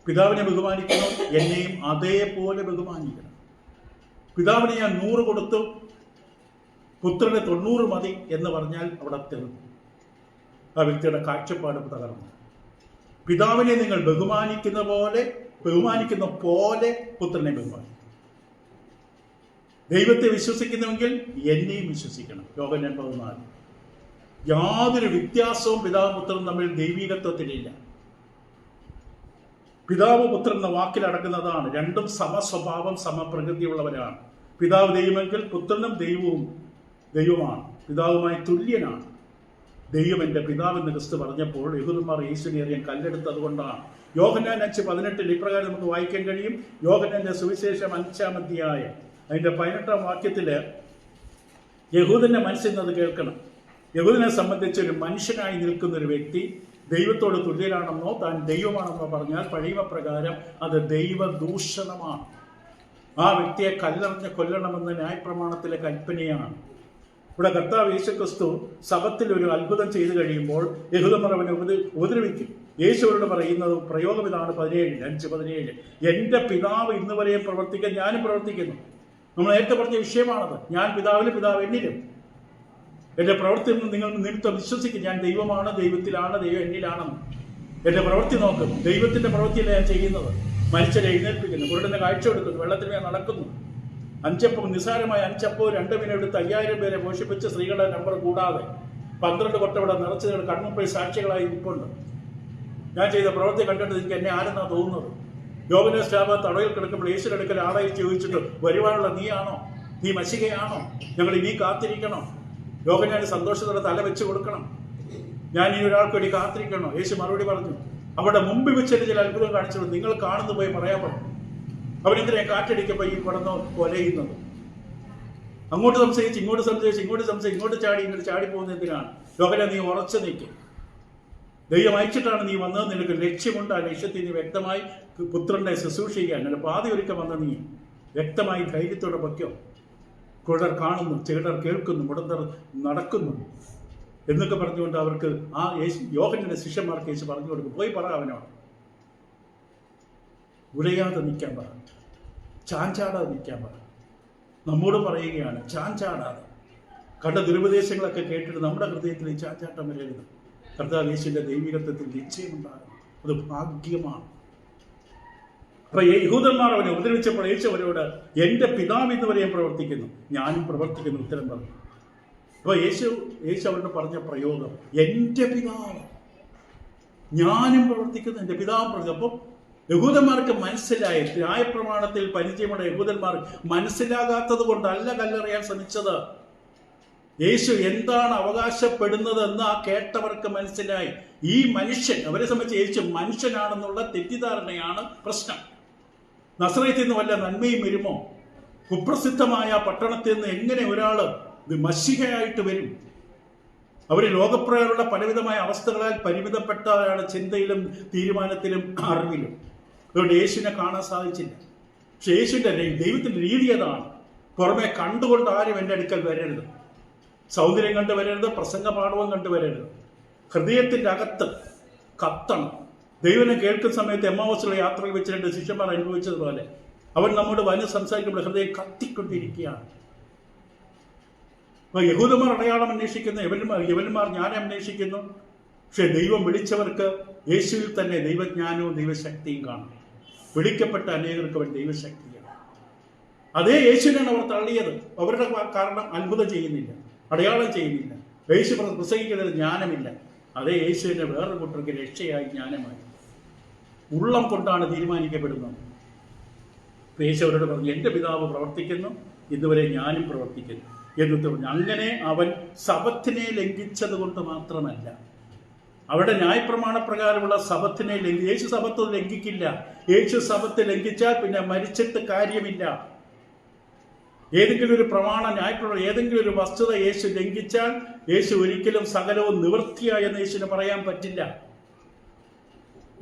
പിതാവിനെ ബഹുമാനിക്കണം, എന്നെയും അതേപോലെ ബഹുമാനിക്കണം. പിതാവിന് ഞാൻ 100 കൊടുത്തു, പുത്രന് 90 മതി എന്ന് പറഞ്ഞാൽ അവിടെ തീർന്നു. ആ വ്യക്തിയുടെ കാഴ്ചപ്പാട് തകർന്നു. പിതാവിനെ നിങ്ങൾ ബഹുമാനിക്കുന്ന പോലെ പുത്രനെ ബഹുമാനിക്കും. ദൈവത്തെ വിശ്വസിക്കുന്നുവെങ്കിൽ എന്നെയും വിശ്വസിക്കണം. യോഹന്നാൻ 14. യാതൊരു വ്യത്യാസവും പിതാവും പുത്രനും തമ്മിൽ ദൈവീകത്വത്തിലില്ല. പിതാവ് പുത്രൻ എന്ന വാക്കിൽ അടങ്ങുന്നതാണ്. രണ്ടും സമസ്വഭാവം, സമപ്രകൃതിയുള്ളവരാണ്. പിതാവ് ദൈവമെങ്കിൽ പുത്രനും ദൈവമാണ്, പിതാവുമായി തുല്യനാണ്. ദൈവം എൻ്റെ പിതാവ് എന്ന് ക്രിസ്തു പറഞ്ഞപ്പോൾ യഹൂദന്മാർ യേശുവിനെ അറിയാൻ കല്ലെടുത്തത് കൊണ്ടാണ്. യോഹന്നാൻ 5:18 ഇപ്രകാരം നമുക്ക് വായിക്കാൻ കഴിയും. യോഹന്നാന്റെ സുവിശേഷം 5-ാം അധ്യായം അതിന്റെ 18-ാം വാക്യത്തില് യഹൂദന്റെ മനസ്സിന്നത് കേൾക്കണം. യഹൂദനെ സംബന്ധിച്ച് ഒരു മനുഷ്യനായി നിൽക്കുന്ന ഒരു വ്യക്തി ദൈവത്തോട് തുല്യനാണെന്നോ താൻ ദൈവമാണെന്നോ പറഞ്ഞാൽ പഴയമപ്രകാരം അത് ദൈവദൂഷണമാണ്. ആ വ്യക്തിയെ കല്ലെറിഞ്ഞ് കൊല്ലണമെന്ന ന്യായപ്രമാണത്തിലെ കൽപ്പനയാണ്. ഇവിടെ കർത്താവ് യേശുക്രിസ്തു സബത്തിൽ ഒരു അത്ഭുതം ചെയ്തു കഴിയുമ്പോൾ യഹൂദന്മാർ അവനെ ഉപദ്രവിക്കും. യേശുവരോട് പറയുന്നത് പ്രയോഗം ഇതാണ്, 5:17 എൻ്റെ പിതാവ് ഇന്ന് വരെയും പ്രവർത്തിക്കാൻ ഞാനും പ്രവർത്തിക്കുന്നു. നമ്മൾ നേരത്തെ പറഞ്ഞ വിഷയമാണത്. ഞാൻ പിതാവിലും പിതാവ് എന്നിലും. എൻ്റെ പ്രവൃത്തി നിങ്ങൾ നിമിത്തം വിശ്വസിക്കും. ഞാൻ ദൈവമാണ്, ദൈവത്തിലാണ്, ദൈവം എന്നിലാണെന്ന്. എൻ്റെ പ്രവൃത്തി നോക്കും. ദൈവത്തിൻ്റെ പ്രവൃത്തിയല്ല ഞാൻ ചെയ്യുന്നത്. മരിച്ചവരെ എഴുന്നേൽപ്പിക്കുന്നു, കുരുടനെ കാഴ്ച കൊടുക്കുന്നു, വെള്ളത്തിന്മേൽ നടക്കുന്നു. നിസ്സാരമായ 5 അപ്പവും 2 മീനും എടുത്ത് 5000 പേരെ പോഷിപ്പിച്ച് സ്ത്രീകളുടെ നമ്പർ കൂടാതെ 12 കൊട്ടവിടെ നിറച്ച് കൺമുമ്പിൽ സാക്ഷികളായി നിൽപ്പുണ്ട്. ഞാൻ ചെയ്ത പ്രവൃത്തി കണ്ടിട്ട് എനിക്ക് എന്നെ ആരെന്നാ തോന്നുന്നത്. യോഹന്നാൻ സ്നാപകൻ തടവിൽ കിടക്കുമ്പോൾ യേശുവിന്റെ അടുക്കൽ ആളെ ചോദിച്ചിട്ട്, വരുവാനുള്ള നീയാണോ? നീ മശികയാണോ? ഞങ്ങൾ ഇനി കാത്തിരിക്കണോ? യോഹന്നാന് സന്തോഷത്തോടെ തല വെച്ച് കൊടുക്കണം. ഞാൻ ഈ ഒരാൾക്ക് വേണ്ടി കാത്തിരിക്കണോ? യേശു മറുപടി പറഞ്ഞു, അവിടെ മുമ്പിൽ വെച്ചിട്ട് ചില അത്ഭുതം കാണിച്ചത് നിങ്ങൾ കാണുന്നു പോയി പറയാൻ പറഞ്ഞു. അവരെന്തിനാ കാറ്റടിക്കുമ്പോൾ ഈ കടന്ന് കൊലയുന്നത്? അങ്ങോട്ട് സംശയിച്ച് ഇങ്ങോട്ട് സംശയിച്ച് ഇങ്ങോട്ട് ചാടി ഇങ്ങോട്ട് ചാടി പോകുന്നത് എന്തിനാണ്? യോഹന്നാൻ, നീ ഉറച്ചു നിൽക്കും. ദൈവം അയച്ചിട്ടാണ് നീ വന്നത്. നിനക്ക് ലക്ഷ്യമുണ്ട്. ആ ലക്ഷ്യത്തിൽ നീ വ്യക്തമായി പുത്രനെ ശുശ്രൂഷിക്കാൻ അങ്ങനെ പാതി ഒരുക്കം വന്ന നീ വ്യക്തമായി ധൈര്യത്തോടെ വയ്ക്കോ. കുഴർ കാണുന്നു, ചെകിടർ കേൾക്കുന്നു, മുടന്തർ നടക്കുന്നു എന്നൊക്കെ പറഞ്ഞുകൊണ്ട് അവർക്ക് ആ യോഹന്നാന്റെ ശിഷ്യന്മാർക്ക് യേശു പറഞ്ഞു കൊടുക്കും, പോയി പറ അവനോട്. ഉലയാതെ നിൽക്കാൻ പറ, ചാഞ്ചാടാതെ നിൽക്കാൻ പറ. നമ്മോട് പറയുകയാണ്, ചാഞ്ചാടാതെ. കണ്ട ദുരുപദേശങ്ങളൊക്കെ കേട്ടിട്ട് നമ്മുടെ ഹൃദയത്തിൽ ഈ ചാഞ്ചാട്ടം വരരുത്. കർത്താവ് യേശുവിന്റെ ദൈവികത്വത്തിൽ നിശ്ചയമുണ്ടാകും. അത് ഭാഗ്യമാണ്. അപ്പൊ യഹൂദന്മാർ അവനെ ഉപദ്രവിച്ചപ്പോൾ യേശു അവരോട്, എൻ്റെ പിതാവ് ഇന്ന് വരെയും പ്രവർത്തിക്കുന്നു, ഞാനും പ്രവർത്തിക്കുന്നു ഉത്തരം പറഞ്ഞു. അപ്പൊ യേശു അവരോട് പറഞ്ഞ പ്രയോഗം, എൻ്റെ പിതാവ്, ഞാനും പ്രവർത്തിക്കുന്നു, എൻ്റെ പിതാവ് പ്രവർത്തിക്കും. അപ്പം യഹൂദന്മാർക്ക് മനസ്സിലായി. ന്യായപ്രമാണത്തിൽ പരിചയമുള്ള യഹൂദന്മാർ മനസ്സിലാകാത്തത് കൊണ്ടല്ല കല്ലെറിയാൻ ശ്രമിച്ചത്. യേശു എന്താണ് അവകാശപ്പെടുന്നതെന്ന് ആ കേട്ടവർക്ക് മനസ്സിലായി. ഈ മനുഷ്യൻ, അവരെ സംബന്ധിച്ച് യേശു മനുഷ്യനാണെന്നുള്ള തെറ്റിദ്ധാരണയാണ് പ്രശ്നം. നസറേത്തിൽ നിന്ന് വല്ല നന്മയും വരുമോ? കുപ്രസിദ്ധമായ പട്ടണത്തിൽ നിന്ന് എങ്ങനെ ഒരാള് മശിഹയായിട്ട് വരും? അവർ ലോകപ്രകാരമുള്ള പലവിധമായ അവസ്ഥകളാൽ പരിമിതപ്പെട്ടവരാണ് ചിന്തയിലും തീരുമാനത്തിലും അറിവിലും. അതുകൊണ്ട് യേശുവിനെ കാണാൻ സാധിച്ചില്ല. പക്ഷെ യേശുവിന്റെ ദൈവത്തിന്റെ രീതി അതാണ്. പുറമെ കണ്ടുകൊണ്ട് ആരും എൻ്റെ അടുക്കൽ വരരുത്. സൗന്ദര്യം കണ്ടുവരരുത്, പ്രസംഗപാഠവും കണ്ടുവരരുത്. ഹൃദയത്തിൻ്റെ അകത്ത് കത്തണം. ദൈവനെ കേൾക്കുന്ന സമയത്ത് എമ്മാവസിലുള്ള യാത്രയിൽ വെച്ച് 2 ശിഷ്യന്മാർ അനുഭവിച്ചതുപോലെ അവൻ നമ്മോട് വന്ന് സംസാരിക്കുമ്പോൾ ഹൃദയം കത്തിക്കൊണ്ടിരിക്കുകയാണ്. അപ്പൊ യഹൂദന്മാർ അടയാളം അന്വേഷിക്കുന്നു, യവനന്മാർ ജ്ഞാനം അന്വേഷിക്കുന്നു. പക്ഷെ ദൈവം വിളിച്ചവർക്ക് യേശുവിൽ തന്നെ ദൈവജ്ഞാനവും ദൈവശക്തിയും കാണും. വിളിക്കപ്പെട്ട അനേകർക്ക് അവൻ ദൈവശക്തിയാണ്. അതേ യേശുവിനാണ് അവർ തള്ളിയത്. അവരുടെ കാരണം അത്ഭുതം ചെയ്യുന്നില്ല, അടയാളം ചെയ്യുന്നില്ല, യേശു പ്രസംഗിക്കുന്നത് ജ്ഞാനമില്ല. അതേ യേശുവിൻ്റെ വേറൊരു കൂട്ടർക്ക് രക്ഷയായി ജ്ഞാനമായി. ഉള്ളം കൊണ്ടാണ് തീരുമാനിക്കപ്പെടുന്നത്. യേശു അവരോട് പറഞ്ഞു, എൻ്റെ പിതാവ് പ്രവർത്തിക്കുന്നു, ഇതുവരെ ഞാനും പ്രവർത്തിക്കുന്നു എന്ന് പറഞ്ഞു. അങ്ങനെ അവൻ സബത്തിനെ ലംഘിച്ചത് കൊണ്ട് മാത്രമല്ല, അവിടെ ന്യായപ്രമാണപ്രകാരമുള്ള സബത്തിനെ യേശു സബത്ത് ലംഘിക്കില്ല. യേശു സബത്ത് ലംഘിച്ചാൽ പിന്നെ മരിച്ചിട്ട് കാര്യമില്ല. ഏതെങ്കിലും ഒരു പ്രമാണം, ന്യായപ്രമാണം, ഏതെങ്കിലും ഒരു വസ്തുത യേശു ലംഘിച്ചാൽ യേശു ഒരിക്കലും സകലവും നിവൃത്തിയായെന്ന് യേശുവിന് പറയാൻ പറ്റില്ല.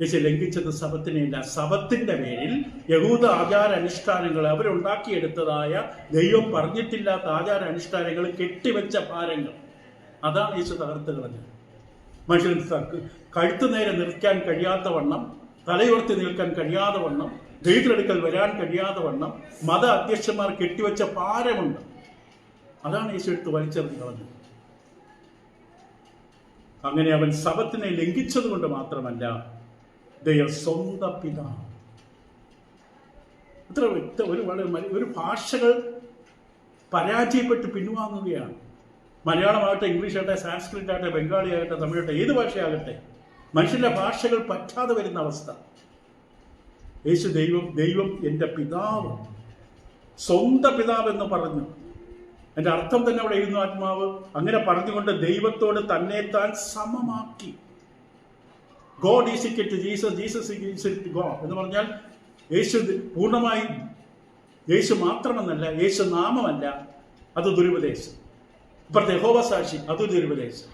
യേശു ലംഘിച്ചത് സബത്തിനെയില്ല. സബത്തിന്റെ പേരിൽ യഹൂദ ആചാര അനുഷ്ഠാനങ്ങൾ, അവരുണ്ടാക്കിയെടുത്തതായ ദൈവം പറഞ്ഞിട്ടില്ലാത്ത ആചാര അനുഷ്ഠാനങ്ങൾ, കെട്ടിവെച്ച ഭാരങ്ങൾ, അതാണ് യേശു തകർത്ത് കളഞ്ഞത്. മനുഷ്യൻ കഴുത്തു നേരെ നിൽക്കാൻ കഴിയാത്ത വണ്ണം, തലയുയർത്തി നിൽക്കാൻ കഴിയാതെ വണ്ണം, ദൈവത്തിനടുക്കൽ വരാൻ കഴിയാതെ വണ്ണം മത അധ്യക്ഷന്മാർ കെട്ടിവെച്ച ഭാരമുണ്ട്. അതാണ് യേശു എടുത്ത് വലിച്ചെറിഞ്ഞ് കളഞ്ഞത്. അങ്ങനെ അവൻ സബത്തിനെ ലംഘിച്ചത് കൊണ്ട് മാത്രമല്ല, സ്വന്തം പിതാവ്. ഇത്ര ഒരു ഭാഷകൾ പരാജയപ്പെട്ട് പിൻവാങ്ങുകയാണ്. മലയാളമാകട്ടെ, ഇംഗ്ലീഷാകട്ടെ, സാൻസ്ക്രിറ്റ് ആകട്ടെ, ബംഗാളി ആകട്ടെ, തമിഴാകട്ടെ, ഏത് ഭാഷയാകട്ടെ, മനുഷ്യന്റെ ഭാഷകൾ പറ്റാതെ വരുന്ന അവസ്ഥ. യേശു ദൈവം എൻ്റെ പിതാവ്, സ്വന്തം പിതാവ് എന്ന് പറഞ്ഞു. എൻ്റെ അർത്ഥം തന്നെ അവിടെ എഴുതുന്നു ആത്മാവ്. അങ്ങനെ പറഞ്ഞുകൊണ്ട് ദൈവത്തോട് തന്നെ താൻ സമമാക്കി. God is equal to Jesus, Jesus is equal to God എന്ന് പറഞ്ഞാൽ യേശു പൂർണ്ണമായി യേശു മാത്രമെന്നല്ല, യേശു നാമമല്ല, അത് ദുരുപദേശം. ഇപ്പോഴത്തെ യഹോവ സാക്ഷി, അത് ദുരുപദേശം.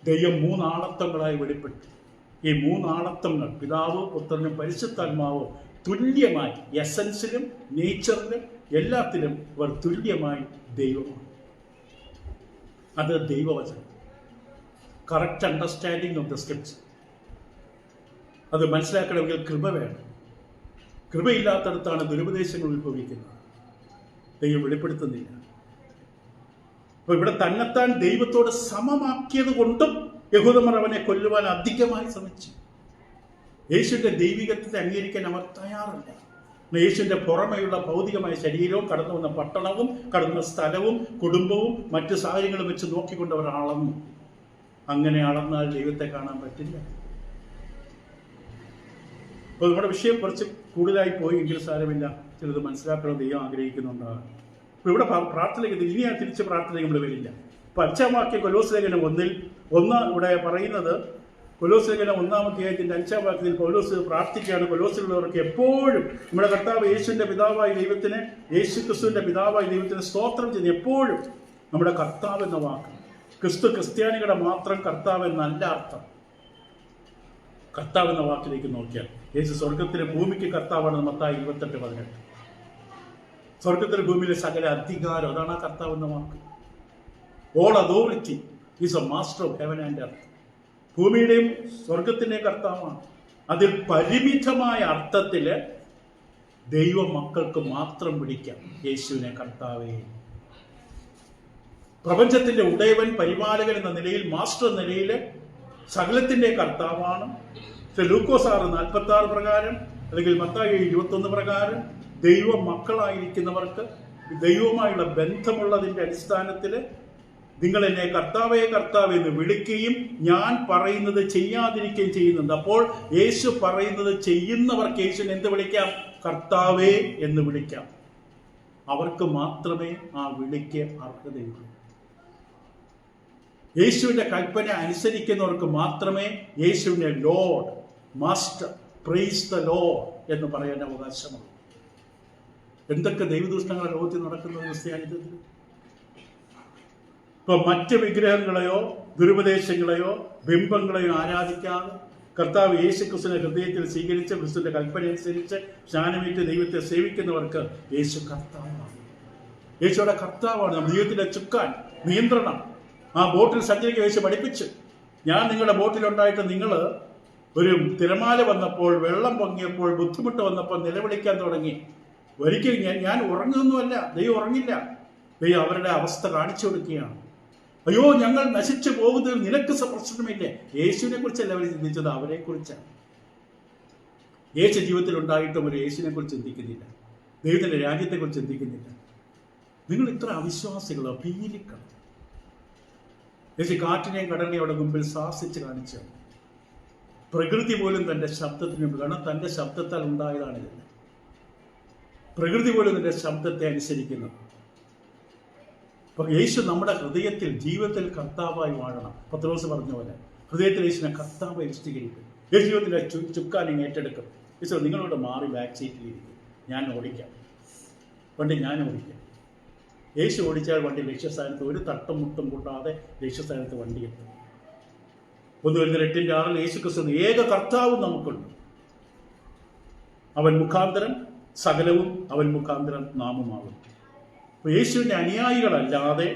ദൈവം 3 ആളത്വങ്ങളായി വെളിപ്പെട്ടു. ഈ 3 ആളത്വങ്ങൾ, പിതാവ്, പുത്രനും പരിശുദ്ധാത്മാവും തുല്യമായി എസൻസിലും നേച്ചറിലും എല്ലാത്തിലും അവർ തുല്യമായി ദൈവമാണ്. അത് ദൈവവചനം. Correct understanding of the script. അത് മനസ്സിലാക്കണമെങ്കിൽ കൃപ വേണം. കൃപയില്ലാത്തടത്താണ് ദുരുപദേശങ്ങൾ ഉത്ഭവിക്കുന്നത്. ദൈവം വെളിപ്പെടുത്തുന്നില്ല. അപ്പൊ ഇവിടെ തന്നെത്താൻ ദൈവത്തോട് സമമാക്കിയത് കൊണ്ടും യഹൂദന്മാർ അവനെ കൊല്ലുവാൻ അധികമായി ശ്രമിച്ചു. യേശുവിന്റെ ദൈവികത്തെ അംഗീകരിക്കാൻ അവർ തയ്യാറല്ല. യേശുവിന്റെ പുറമെയുള്ള ഭൗതികമായ ശരീരവും കടന്നു വന്ന പട്ടണവും കടന്ന സ്ഥലവും കുടുംബവും മറ്റു സാഹചര്യങ്ങളും വെച്ച് നോക്കിക്കൊണ്ട് അവർ അളന്നു. അങ്ങനെ അളന്നാൽ ദൈവത്തെ കാണാൻ പറ്റില്ല. അപ്പോൾ നമ്മുടെ വിഷയം കുറച്ച് കൂടുതലായി പോയി, എങ്കിലും സാരമില്ല, ചിലത് മനസ്സിലാക്കണം ദൈവം ആഗ്രഹിക്കുന്നുണ്ടാകും. അപ്പോൾ ഇവിടെ പ്രാർത്ഥനയ്ക്ക് ഇനി ആ തിരിച്ച് പ്രാർത്ഥനയ്ക്ക് നമ്മൾ വരില്ല. അപ്പോൾ 5-ാം വാക്യം കൊലോസ്യ ലേഖനം 1 ഇവിടെ പറയുന്നത്, കൊലോസ്യ ലേഖനം 1-ാം അധ്യായത്തിന്റെ 5-ാം വാക്യത്തിൽ പൗലോസ് പ്രാർത്ഥിക്കുകയാണ് കൊലോസിലുള്ളവർക്ക് എപ്പോഴും നമ്മുടെ കർത്താവ് യേശുവിന്റെ പിതാവായ ദൈവത്തിന്, യേശു ക്രിസ്തുവിന്റെ പിതാവായ ദൈവത്തിന് സ്തോത്രം ചെയ്ത് എപ്പോഴും നമ്മുടെ കർത്താവ് എന്ന വാക്ക്, ക്രിസ്ത്യാനികളുടെ മാത്രം കർത്താവ് എന്നല്ല അർത്ഥം. കർത്താവ് എന്ന വാക്കിലേക്ക് നോക്കിയാൽ യേശു സ്വർഗത്തിലെ ഭൂമിക്ക് കർത്താവാണ്. മത്തായി 28:18. സ്വർഗത്തിലെ ഭൂമിയിലെ സകല അധികാരം, അതാണ് ആ കർത്താവ് എന്ന വാക്ക്. All authority is a master of heaven and earth. ഭൂമിയുടെയും സ്വർഗത്തിന്റെയും കർത്താവാണ്. അതിൽ പരിമിതമായ അർത്ഥത്തില് ദൈവ മക്കൾക്ക് മാത്രം വിളിക്കാം യേശുവിനെ കർത്താവേ. പ്രപഞ്ചത്തിന്റെ ഉടയവൻ, പരിപാലകൻ എന്ന നിലയിൽ, മാസ്റ്റർ എന്ന നിലയിൽ സകലത്തിന്റെ കർത്താവാണ്. ലൂക്കോസ് 6:46 പ്രകാരം അല്ലെങ്കിൽ മത്തായി 21 പ്രകാരം ദൈവ മക്കളായിരിക്കുന്നവർക്ക് ദൈവവുമായുള്ള ബന്ധമുള്ളതിന്റെ അടിസ്ഥാനത്തിൽ നിങ്ങൾ എന്നെ കർത്താവേ കർത്താവേ എന്ന് വിളിക്കുകയും ഞാൻ പറയുന്നത് ചെയ്യാതിരിക്കുകയും ചെയ്യുന്നുണ്ട്. അപ്പോൾ യേശു പറയുന്നത് ചെയ്യുന്നവർക്ക് യേശുവിനെ എന്ത് വിളിക്കാം? കർത്താവേ എന്ന് വിളിക്കാം. അവർക്ക് മാത്രമേ ആ വിളിക്ക് അർഹതയുള്ളൂ. യേശുവിന്റെ കൽപ്പന അനുസരിക്കുന്നവർക്ക് മാത്രമേ യേശുവിനെ Lord, master, praise the Lord എന്ന് പറയാൻ അവകാശമുള്ളൂ. എന്തൊക്കെ ദൈവദൂഷണങ്ങളെ ലോകത്തിൽ നടക്കുന്നത് ക്രിസ്ത്യാനിത്വത്തിൽ! ഇപ്പൊ മറ്റ് വിഗ്രഹങ്ങളെയോ ദുരുപദേശങ്ങളെയോ ബിംബങ്ങളെയോ ആരാധിക്കാതെ കർത്താവ് യേശു ക്രിസ്തുവിനെ ഹൃദയത്തിൽ സ്വീകരിച്ച് ക്രിസ്തുവിന്റെ കൽപ്പന അനുസരിച്ച് സ്നാനമേറ്റ് ദൈവത്തെ സേവിക്കുന്നവർക്ക് യേശു കർത്താവാണ്. യേശുവിടെ കർത്താവാണ്. നമ്മുടെ ജീവിതത്തിലെ ചുക്കാൻ, നിയന്ത്രണം. ആ ബോട്ടിൽ സഞ്ചരിക്കുക യേശു പഠിപ്പിച്ചു. ഞാൻ നിങ്ങളുടെ ബോട്ടിലുണ്ടായിട്ട് നിങ്ങൾ ഒരു തിരമാല വന്നപ്പോൾ, വെള്ളം പൊങ്ങിയപ്പോൾ, ബുദ്ധിമുട്ട് വന്നപ്പോൾ നിലവിളിക്കാൻ തുടങ്ങി. ഒരിക്കലും ഞാൻ ഉറങ്ങുന്നൊന്നുമല്ല. ദൈവം ഉറങ്ങില്ല. ദൈവം അവരുടെ അവസ്ഥ കാണിച്ചു കൊടുക്കുകയാണ്. അയ്യോ, ഞങ്ങൾ നശിച്ചു പോകുന്നതിൽ നിനക്ക് പ്രശ്നമില്ലേ? യേശുവിനെ കുറിച്ചല്ല അവർ ചിന്തിച്ചത്, അവരെ കുറിച്ചാണ്. യേശു ജീവിതത്തിൽ ഉണ്ടായിട്ടും ഒരു യേശുവിനെ കുറിച്ച് ചിന്തിക്കുന്നില്ല, ദൈവത്തിന്റെ രാജ്യത്തെക്കുറിച്ച് ചിന്തിക്കുന്നില്ല. നിങ്ങൾ ഇത്ര അവിശ്വാസികളോ? ഭീലിക്കണം. യേശു കാറ്റിനെയും കടലിനെയും അവിടെ മുമ്പിൽ സാഹസിച്ച് കാണിച്ചു. പ്രകൃതി പോലും തന്റെ ശബ്ദത്തിന് മുമ്പ്, കാരണം തന്റെ ശബ്ദത്താൽ ഉണ്ടായതാണ് ഇത്. പ്രകൃതി പോലും തന്റെ ശബ്ദത്തെ അനുസരിക്കുന്നു. അപ്പൊ യേശു നമ്മുടെ ഹൃദയത്തിൽ, ജീവിതത്തിൽ കർത്താവായി വാഴണം. പത്രോസ് പറഞ്ഞ പോലെ ഹൃദയത്തിൽ യേശുവിനെ കർത്താവായി വിശദീകരിക്കും. യേശു ജീവിതത്തിലെ ചുക്കാനിങ് ഏറ്റെടുക്കും. യേശു നിങ്ങളോട് മാറി ബാക്ക് സീറ്റിലിരിക്കും, ഞാൻ ഓടിക്കാം, വണ്ടി ഞാൻ ഓടിക്കാം. യേശു ഓടിച്ചാൽ വണ്ടി ലക്ഷ്യസ്ഥാനത്ത് ഒരു തട്ടും മുട്ടും കൂട്ടാതെ ലക്ഷ്യസ്ഥാനത്ത് വണ്ടി എത്തും. 1 കൊരിന്ത്യർ 8:6 യേശു ക്രിസ്തു ഏക കർത്താവും നമുക്കുണ്ട്. അവൻ മുഖാന്തരം സകലവും, അവൻ മുഖാന്തരം നാമമാകും. അപ്പോൾ യേശുവിൻ്റെ അനുയായികളല്ലാതെ,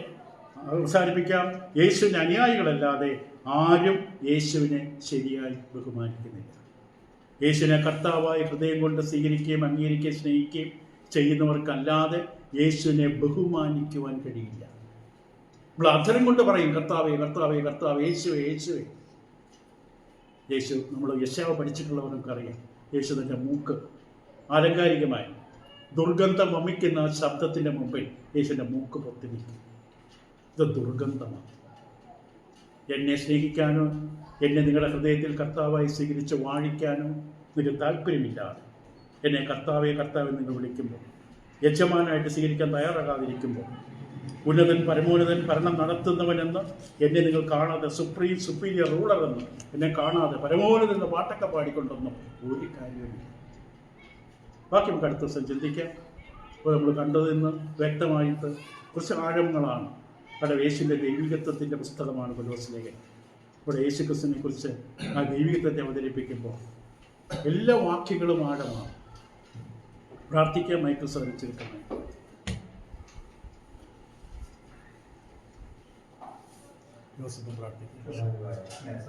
അവസാനിപ്പിക്കാം, യേശുവിൻ്റെ അനുയായികളല്ലാതെ ആരും യേശുവിനെ ശരിയായി ബഹുമാനിക്കുന്നില്ല. യേശുവിനെ കർത്താവായ ഹൃദയം കൊണ്ട് സ്വീകരിക്കുകയും അംഗീകരിക്കുകയും സ്നേഹിക്കുകയും ചെയ്യുന്നവർക്കല്ലാതെ യേശുവിനെ ബഹുമാനിക്കുവാൻ കഴിയില്ല. നമ്മൾ അധരം കൊണ്ട് പറയും കർത്താവേ കർത്താവേ കർത്താവേ, യേശുവേ യേശുവേ. യേശു, നമ്മൾ യശാവ് പഠിച്ചിട്ടുള്ളവർക്ക് അറിയാം, യേശു തൻ്റെ മൂക്ക് ആലങ്കാരികമായി ദുർഗന്ധം വമിക്കുന്ന ശബ്ദത്തിൻ്റെ മുമ്പിൽ യേശുവിൻ്റെ മൂക്ക് പൊത്തിരിക്കും. ഇത് ദുർഗന്ധമാണ്. എന്നെ സ്നേഹിക്കാനോ എന്നെ നിങ്ങളുടെ ഹൃദയത്തിൽ കർത്താവായി സ്വീകരിച്ച് വാഴിക്കാനോ നിങ്ങൾക്ക് താല്പര്യമില്ലാതെ എന്നെ കർത്താവെ കർത്താവെ നിങ്ങൾ വിളിക്കുമ്പോൾ, യജമാനായിട്ട് സ്വീകരിക്കാൻ തയ്യാറാകാതിരിക്കുമ്പോൾ, ഉന്നതൻ പരമോന്നതൻ ഭരണം നടത്തുന്നവനെന്ന് എന്നെ നിങ്ങൾ കാണാതെ, സുപ്പീരിയർ റൂളർ എന്ന് എന്നെ കാണാതെ പരമോന്നതൻ എന്ന പാട്ടൊക്കെ പാടിക്കൊണ്ടൊന്നും ഒരു കാര്യമില്ല. ബാക്കി നമുക്ക് അടുത്ത ദിവസം ചിന്തിക്കാം. ഇപ്പോൾ നമ്മൾ കണ്ടതിന്ന് വ്യക്തമായിട്ട് കുറച്ച് ആഴങ്ങളാണ്. അവിടെ യേശുവിൻ്റെ ദൈവികത്വത്തിൻ്റെ പുസ്തകമാണ് കൊലോസ്യ ലേഖനം. ഇവിടെ യേശു ക്രിസ്തുവിനെ കുറിച്ച് ആ ദൈവികത്വത്തെ അവതരിപ്പിക്കുമ്പോൾ എല്ലാ വാക്യങ്ങളും ആഴമാണ്. പ്രാർത്ഥിക്കാൻ മൈക്കിൾ ശ്രമിച്ചിരിക്കുന്നത്. ജോസഫും പ്രാർത്ഥിക്കും.